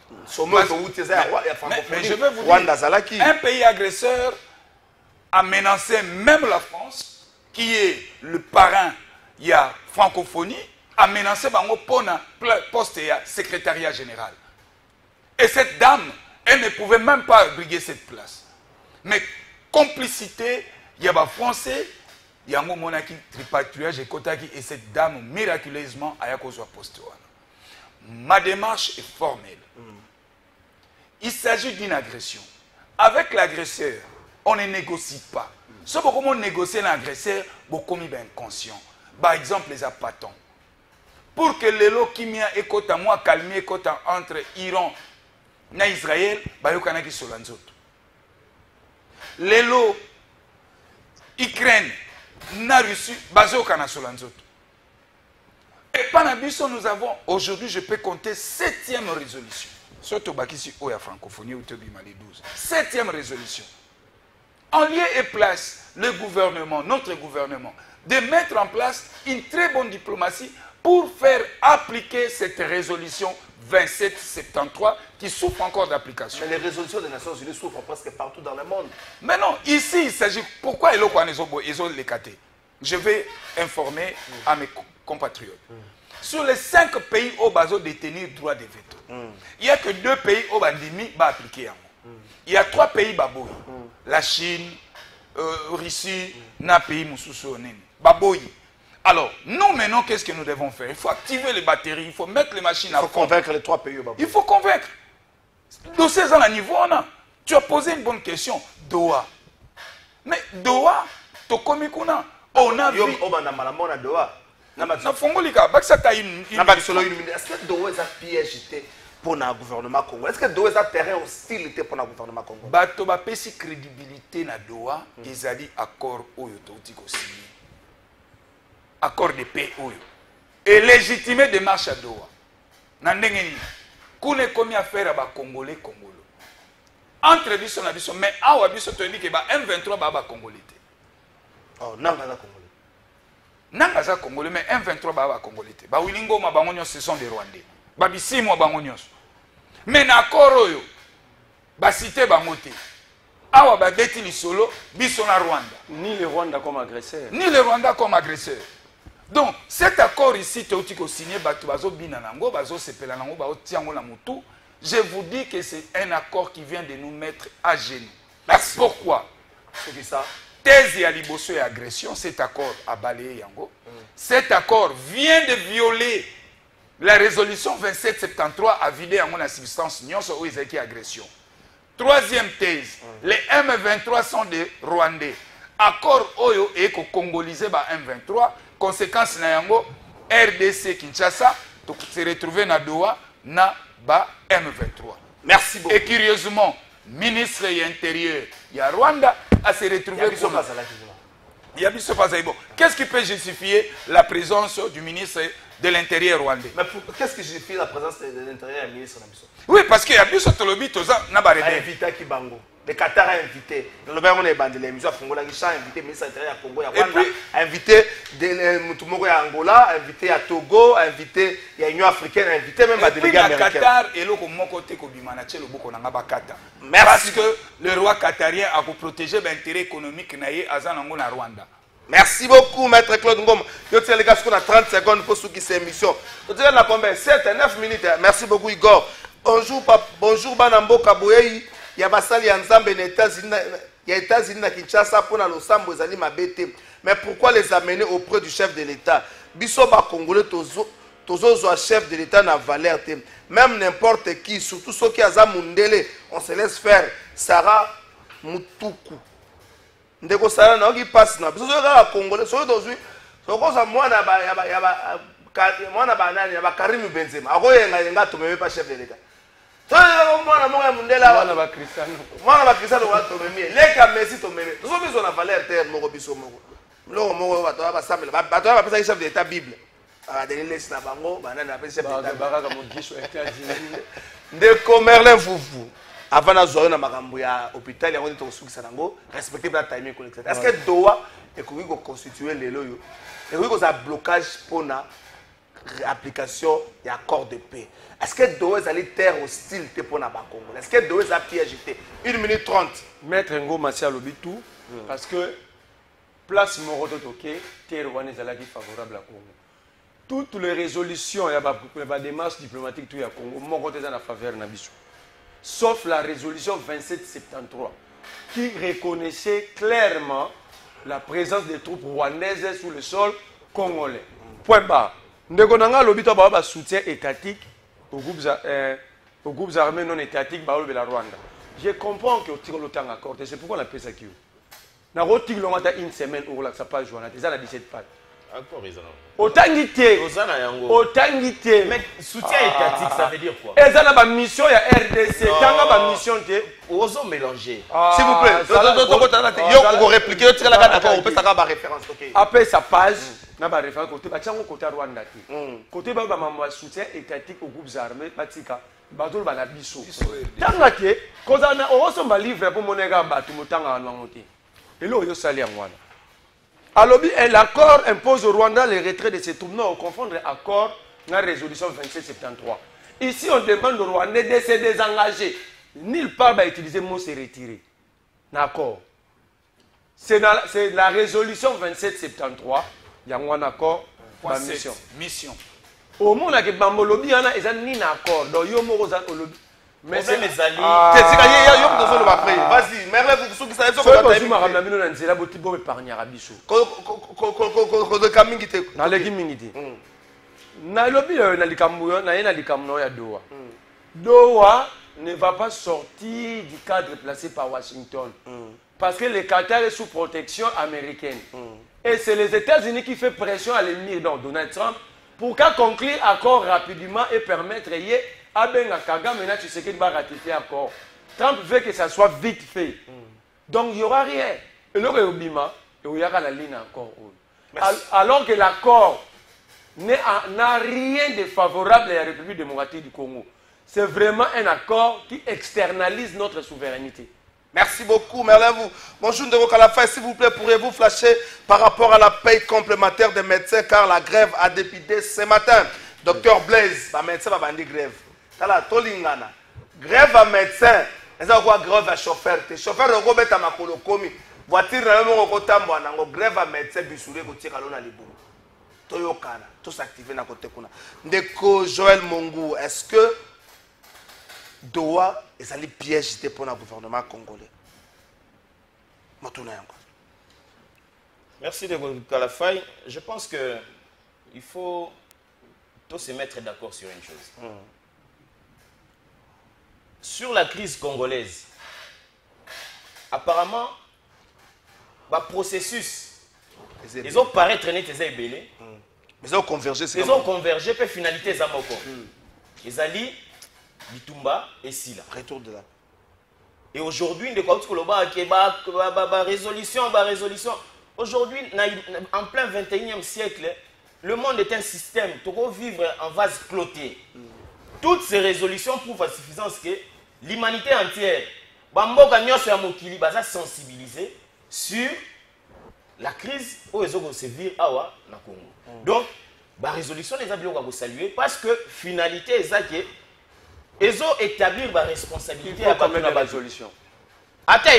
Mais je veux vous dire, un pays agresseur a menacé même la France, qui est le parrain, il y a francophonie, a menacé Bango Pona, poste et secrétariat général. Et cette dame, elle ne pouvait même pas briguer cette place. Mais complicité, il y a des Français, il y a un monarchie tripatouillage et cette dame miraculeusement a été postée. Ma démarche est formelle. Il s'agit d'une agression. Avec l'agresseur, on ne négocie pas. Ce que on négocie l'agresseur, beaucoup de inconscient. Par exemple, les appâtons. Pour que les lots qui m'ont écouté à moi, calmer entre Iran et Israël, il y a des gens qui sont les lots Ukraine, na Russie, basé au Canada. Et pendant que nous avons, aujourd'hui, je peux compter 7e résolution. Surtout ici, où il y a francophonie, où il y a 12. 7e résolution. En lieu et place, le gouvernement, notre gouvernement, de mettre en place une très bonne diplomatie pour faire appliquer cette résolution 2773 qui souffre encore d'application. Mais les résolutions des Nations Unies souffrent presque partout dans le monde. Mais non, ici, il s'agit... Pourquoi ils ont les catés? Je vais informer à mes compatriotes. Sur les 5 pays où ils ont détenu le droit de veto, il n'y a que 2 pays où ils ont appliqué. Il y a 3 pays baboui. La Chine, Russie, na pays Moussoussounen. Baboui. Alors, nous maintenant, qu'est-ce que nous devons faire? Il faut activer les batteries, il faut mettre les machines à fond. Il faut convaincre les 3 pays. Il faut convaincre. De ces ans à niveau, tu as posé une bonne question. Doha. Mais Doha, tu connais quoi? On a vu. Doha. Est-ce que Doha est un piège pour le gouvernement congolais? Est-ce que Doha est un terrain hostile pour le gouvernement congolais? Bato ba pesi crédibilité na Doha, ils ont dit accord oyo toti ko signé. Accord de paix oyo. Et légitimer démarche à Doha. Na ndenge ni. Kune komi affaire à ba congolais congolo. Entre biso na biso mais awa biso to ndi ke ba M23 ba congolais. Oh, nanga za congolais. Nanga za congolais mais M23 ba congolais. Ba wilingo ma bango nyos ce sont des Rwandais. Ba bisimo bango nyos. Mais na accord oyo ba cité bango te. Awa ba beti li solo biso na Rwanda. Ni le Rwanda comme agresseur. Ni le Rwanda comme agresseur. Donc, cet accord ici, tu as signé, je vous dis que c'est un accord qui vient de nous mettre à genoux. Merci. Pourquoi? C'est ça. Thèse et alibosso et agression, cet accord a balayé Yango. Cet accord vient de violer la résolution 2773 à vider en mon assistance où ils étaient agression. Troisième thèse, les M23 sont des Rwandais. Accord Oyo et congolais ba M23, conséquence na yango RDC Kinshasa, donc se retrouver na Doha na ba M23. Merci beaucoup. Et curieusement, ministre de l'Intérieur, il y a Rwanda à se retrouver. Qu'est-ce qui peut justifier la présence du ministre de l'Intérieur rwandais? Mais qu'est-ce qui justifie la présence de l'Intérieur du ministre? Oui, parce qu'il y a plus de Tolobi, Toza, Nabarede. Invité à Kibango. Le Qatar a invité. Le Bénin a invité. L'émission a invité le ministre de l'Intérieur à Congo. Et puis, invité Moutoumoro à Angola, invité à Togo, invité à l'Union africaine, invité même à des délégués américains. Qatar et le côté Kobimanache, le Boko Nangabakata. Parce que le roi qatarien a protégé l'intérêt économique à Rwanda. Merci beaucoup, Maître Claude Ngom. Yo tiens les gars, on a 30 secondes pour ceux qui cette émission. Tu dis la combien? 7 et 9 minutes. Merci beaucoup, Igor. Bonjour, Banambo Kaboyei. Il y a Basali Nzambe les États-Unis. Il y a États-Unis à Kinshasa pour la Losambo Zali Mabete. Mais pourquoi les amener auprès du chef de l'État? Biso ba Congolais tozo chef de l'État na valeur. Même n'importe qui, surtout ceux qui ont Mundele, on se laisse faire. Sarah Mutuku. Ndeko Sarah na qui passe na. Biso ga Congolais, so dozui. So ko za mwana ba mwana ba nani ba Karim Benzema. Akoyenga yenga to même pas chef de l'État. Mwana monga mundela mwana ba Cristiano. Mwana ba Cristiano wa to meme. Leka Messi to meme. Tozo biso na valeur terre moko biso moko. Loko moko ba to ba samela. Ba to ba pesa chef de l'État Bible. Ah de les na bango banana na pesa chef de l'État. Baraka mo gisho États-Unis. Ndeko Merlin Foufou. Avant na zoyo na makambo ya hôpital yango to sukisa nango respecter la timing collecteur. Est-ce que Doha ekoki ko constituer lelo yo? Ekoki ko za blocage pona application et accord de paix. Est-ce que Doha est terre hostile pour la Congo? Est-ce que Doha est piège? 1 minute 30. Maître Ngo Massia Lobitou, parce que place Moroto Toké, terre rwandaise est favorable à Congo. Toutes les résolutions, il y a des démarches diplomatiques tout à Congo, Moroto est en faveur Nabiso. Sauf la résolution 2773, qui reconnaissait clairement la présence des troupes rwandaises sur le sol congolais. Point barre. Ndekonanga Lobito ba soutien étatique aux groupes armés non étatiques de la Rwanda. Je comprends que tu as le temps accordé, c'est pourquoi on a fait ça. Na roti longata une semaine au relax pas joindre, ça la 17 pages. Encore raison. Otangité. Otangité. Mais soutien étatique ça veut dire quoi? Et ça la mission ya RDC, tanga ba mission té osons mélanger. S'il vous plaît. Yo ko répliquer, yo tire la carte d'accord, on peut ça ba référence. OK. Après sa page na ba référence côté ba tiango côté Rwanda té. Côté ba mambo soutien étatique aux groupes armés batika bazolo ba na biso. Tanga té koza na osomba livre pour monega ba tu motanga na ngoté. Et là yo sali ngwana. Alors, l'accord impose au Rwanda le retrait de ses troupes. Non, on confond l'accord et la résolution 2773. Ici, on demande au Rwandais de se désengager. Nulle part va utiliser le mot se retirer. D'accord. C'est la résolution 2773. Il y a un accord. Mission. Au monde, il y a un accord. Donc, il y a un accord. Mais c'est les alliés. Vas-y, Merlin, vous qui savez ce que vous Doha ne va pas sortir du cadre placé par Washington. Parce que le Qatar est sous protection américaine. Et c'est les États-Unis qui font pression à l'ennemi, donc Donald Trump, pour qu'à conclure accord rapidement et permettre à Benga Kagame, maintenant tu sais qu'il va ratifier l'accord. Trump veut que ça soit vite fait. Donc il n'y aura rien. Et là, il y aura la ligne encore. Alors que l'accord n'a rien de favorable à la République démocratique du Congo. C'est vraiment un accord qui externalise notre souveraineté. Merci beaucoup, Merlin. Bonjour, Ndeko Kalafa. S'il vous plaît, pourriez-vous flasher par rapport à la paye complémentaire des médecins car la grève a débuté ce matin? Docteur Blaise, les médecins vont vendre grève. Tolingana. Grève à médecin. Est-ce que grève à chauffeur? Les chauffeurs ne vont pas makolo komi. Voiture na mo ko tambo nango grève à médecin bisoulé ko tika lona libu. Toyokana, tout s'activer na côté kuna. Ndeko Joël Mongu, est-ce que Doha est allé piéger pour le gouvernement congolais? Merci de Kalafay. Je pense que il faut tous se mettre d'accord sur une chose. Sur la crise congolaise, apparemment le processus ils ont paraître net ils ébélé ils ont convergé puis finalité za moko ezali bitumba et sila retour de là et aujourd'hui ndeko auti koloba ke ba résolution aujourd'hui en plein 21e siècle le monde est un système tu peux vivre en vase cloté toutes ces résolutions prouvent à suffisance que l'humanité entière bamboka nyonso ya mokili baza sensibiliser sur la crise où ils ont sévir awa na Congo. Donc, la résolution des avions va saluer parce que finalité est ils ont établi la responsabilité à la résolution. Attends,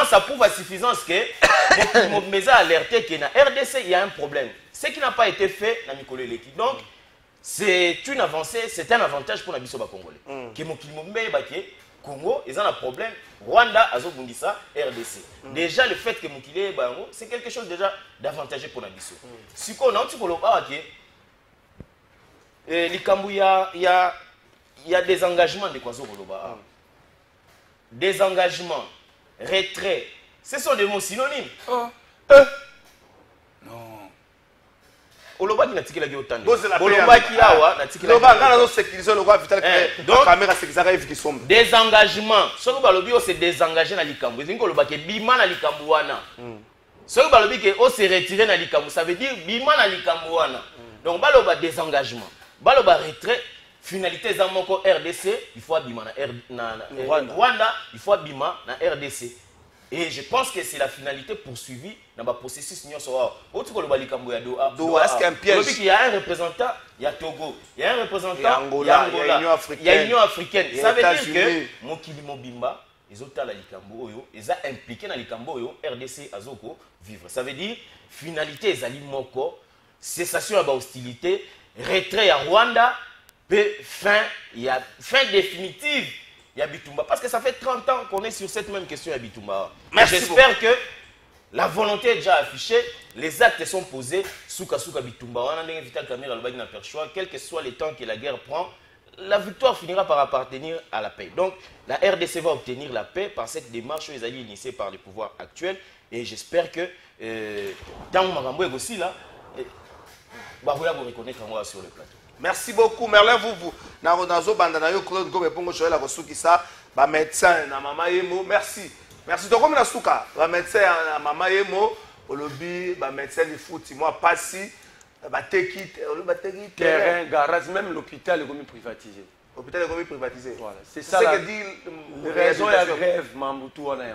ça prouve à suffisance que mes a alerté que na RDC il y a un problème. Ce qui n'a pas été fait na Mikolo Leki. Donc, c'est une avancée, c'est un avantage pour la bisoba congolais. Que mokili mombe baké Congo, ils ont un problème. Rwanda, Azobundisa, RDC. Déjà, le fait que Moukile Bango, c'est quelque chose déjà d'avantageux pour la mission. Si on a un petit peu il y a des engagements de Kwazo Goloba. Des engagements, retrait. Ce sont des mots synonymes. Oloba qui n'a tiqué la guillotine. Oloba qui a wa n'a tiqué la guillotine. Des engagements. Ce que balobi o se désengagé na likambo. Ils disent oloba que bima na likambo wana. Ce que balobi que o se retiré na likambo, ça veut dire bima na likambo wana. Donc baloba désengagement. Baloba retrait. Finalité za moko RDC, il faut bima na Rwanda, il faut bima na RDC. Et je pense que c'est la finalité poursuivie dans le processus. Il y a un piège. Il y a un représentant, il y a Togo, il y a un représentant, il y a Angola, il y a l'Union africaine. Ça veut dire que Mokili Mobimba, ils ont impliqué dans les Cambo, RDC, Azoko, vivre. Ça veut dire finalité, Zali Moko, cessation de l'hostilité, retrait à Rwanda, fin définitive. Yabitumba. Parce que ça fait 30 ans qu'on est sur cette même question Yabitumba. J'espère que la volonté est déjà affichée, les actes sont posés. Souka Bitumba. On a Vital Kamera le perchoir. Quel que soit les temps que la guerre prend, la victoire finira par appartenir à la paix. Donc la RDC va obtenir la paix par cette démarche les alliés initiée par les pouvoirs actuels. Et j'espère que dans Marambo aussi là, vous reconnaître moi sur le plateau. Merci beaucoup. Merlin, vous, Nazo Bandanayo, Claude Gobe, Pongo Choela, Kosukisa, ba médecin, na Mama Yemo, merci. Merci. Donc, comme la Souka, ba médecin, na Mama Yemo, au lobby, ba médecin de foot, moi, Passi, ba Teki, terrain, garage, même l'hôpital est comme privatisé. L'hôpital est comme privatisé. Voilà. C'est ça que dit la raison de la grève, Mambutu, on a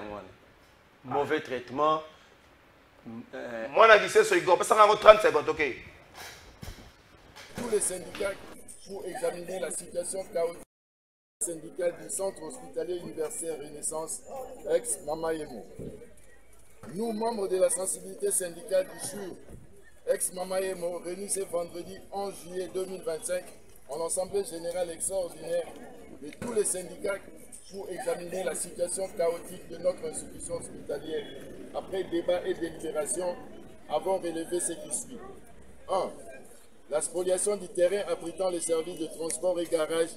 mauvais traitement. Moi, on a dit ça sur Igor, parce qu'on a 30 secondes, ok. Tous les syndicats pour examiner la situation chaotique syndicale du Centre hospitalier universitaire Renaissance, ex-Mama Yemo. Nous, membres de la sensibilité syndicale du CHUR, ex-Mama Yemo, réunis ce vendredi 11 juillet 2025 en assemblée générale extraordinaire de tous les syndicats pour examiner la situation chaotique de notre institution hospitalière. Après débat et délibération, avons relevé ce qui suit. 1. La spoliation du terrain abritant les services de transport et garage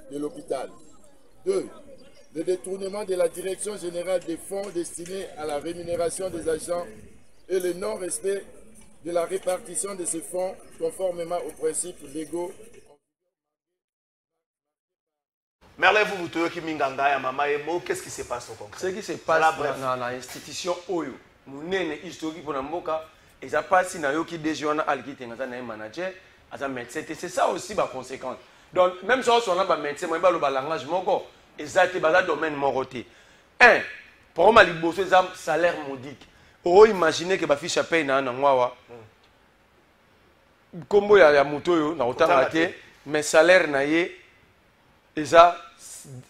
de l'hôpital. 2. Le détournement de la direction générale des fonds destinés à la rémunération des agents et le non-respect de la répartition de ces fonds conformément aux principes légaux. Merlin, vous qui Minganga et Mama Yemo, qu'est-ce qui se passe au concret? Ce qui se passe dans l'institution Oyo, mon historique pour Namboka, et ça passe si Nayoki Dejiona Alkite, un manager, un médecin. C'est ça aussi ma conséquence. Donc, même si on a un médecin, on a un langage, et ça c'est un domaine moroté. 1. Pour moi, il y a un salaire modique. Oh, imaginez que ma fiche paye na ngwawa. Comme il y a moto na autant raté, mais salaire na yé, ils ont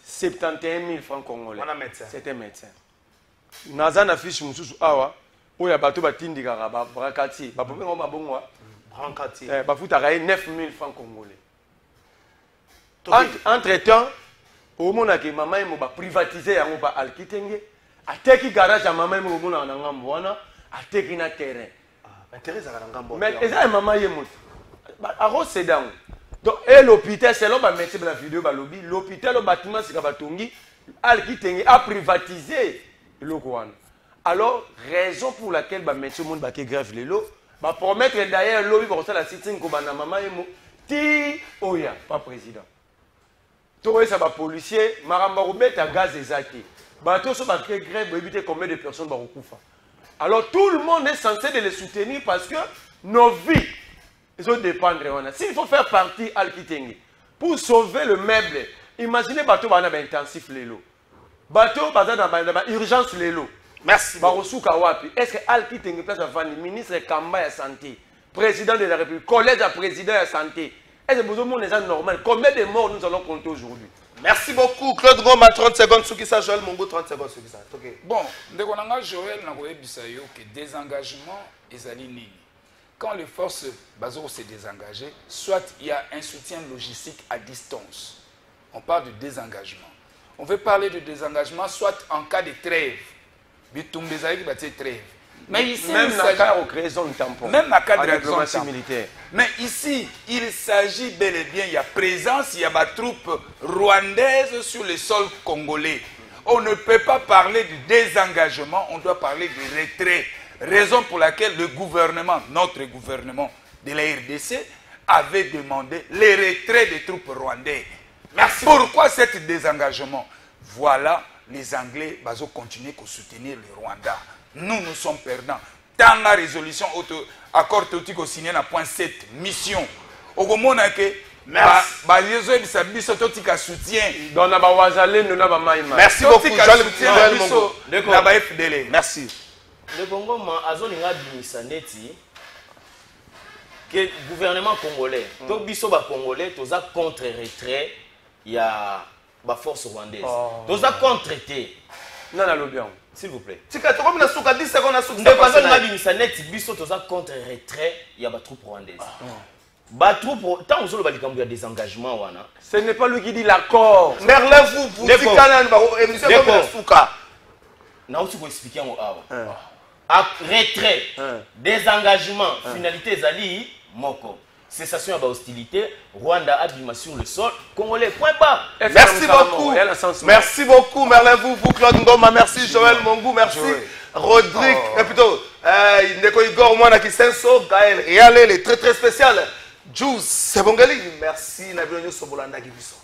71 000 francs congolais. C'est un médecin. Naza na fiche mususu awa, où il y a bateau batindi karaba, brakati, bapope ngoma bongwa. Brancati. Bafuta 9 000 francs congolais. Entre-temps, au moment où maman est privatisée, elle est alkitenge. A teki garage à maman est au na ngambwana, a teki na terrain. Intérêt à ngambwana. Mais eza maman est mot. A Rosedan. Donc et l'hôpital c'est là ba mettre la vidéo ba lobby, l'hôpital au bâtiment c'est ka batongi Al-Kitenge a privatisé le Rwanda. Alors, raison pour laquelle bah monsieur monde bah qui grève les lots, bah promettre d'ailleurs lobby pour ça la sitting ko bana mama emo ti oya pas président. Toi ça va policier maramba robeta gaz ezaki. Bah tout ça bah qui grève pour éviter combien de personnes bah recouffa. Alors tout le monde est censé de les soutenir parce que nos vies ils ont dépendre. S'il faut faire partie Al-Kitenge pour sauver le meuble, imaginez bateau bah intensif les lots. Bateau bah dans urgence les lots. Merci. Est-ce que Al-Kitenge place avant le ministre Kamba de santé, président de la République, collège à président de la santé, est-ce que vous avez un normal? Combien de morts nous allons compter aujourd'hui? Merci beaucoup. Claude Goma, 30 secondes. Soukissa, Joël Mongo, 30 secondes. Soukissa. Okay. Bon, ndeko Joël Nakoyebisayo que désengagement est nini. Quand les forces bazo se désengagent, soit il y a un soutien logistique à distance. On parle de désengagement. On veut parler de désengagement soit en cas de trêve. Mais ici, même dans le cas de tampon. Même dans le cas de réglementation militaire. Mais ici, il s'agit bel et bien, il y a présence, il y a ma troupe rwandaise sur le sol congolais. On ne peut pas parler du désengagement, on doit parler du retrait. Raison pour laquelle le gouvernement, notre gouvernement de la RDC, avait demandé le retrait des troupes rwandaises. Merci. Pourquoi cet désengagement? Voilà. Les Anglais vont continuer à soutenir le Rwanda. Nous, nous sommes perdants. Dans la résolution, accord théotique signé dans point 7, mission. Au moment où merci beaucoup, merci. Le Congo a que le gouvernement congolais, tout biso ba congolais, tous a contre-retrait, il y a la force rwandaise. Tous a contre-traité. Non, non, bien. S'il vous plaît. Si tu as 10 secondes, tu as contre-retrait, il y a la troupe rwandaise. Tant que vous avez des engagements, ce n'est pas lui qui dit l'accord. Merlin, vous dites que vous avez expliqué retrait, désengagement, finalité Zali, Moko. Cessation de hostilité, Rwanda abîme sur le sol, Congolais, point bas. Merci beaucoup. Merci beaucoup, Merlin, vous Claude Ngoma, merci Joël Mongou, merci Rodrigue, plutôt, Ndeko Igor, Mwana Kisenso, Gaël, et allez, les très très spécial, Juice, Sebongali, merci, Nabilonyo Sobolanda Gibiso.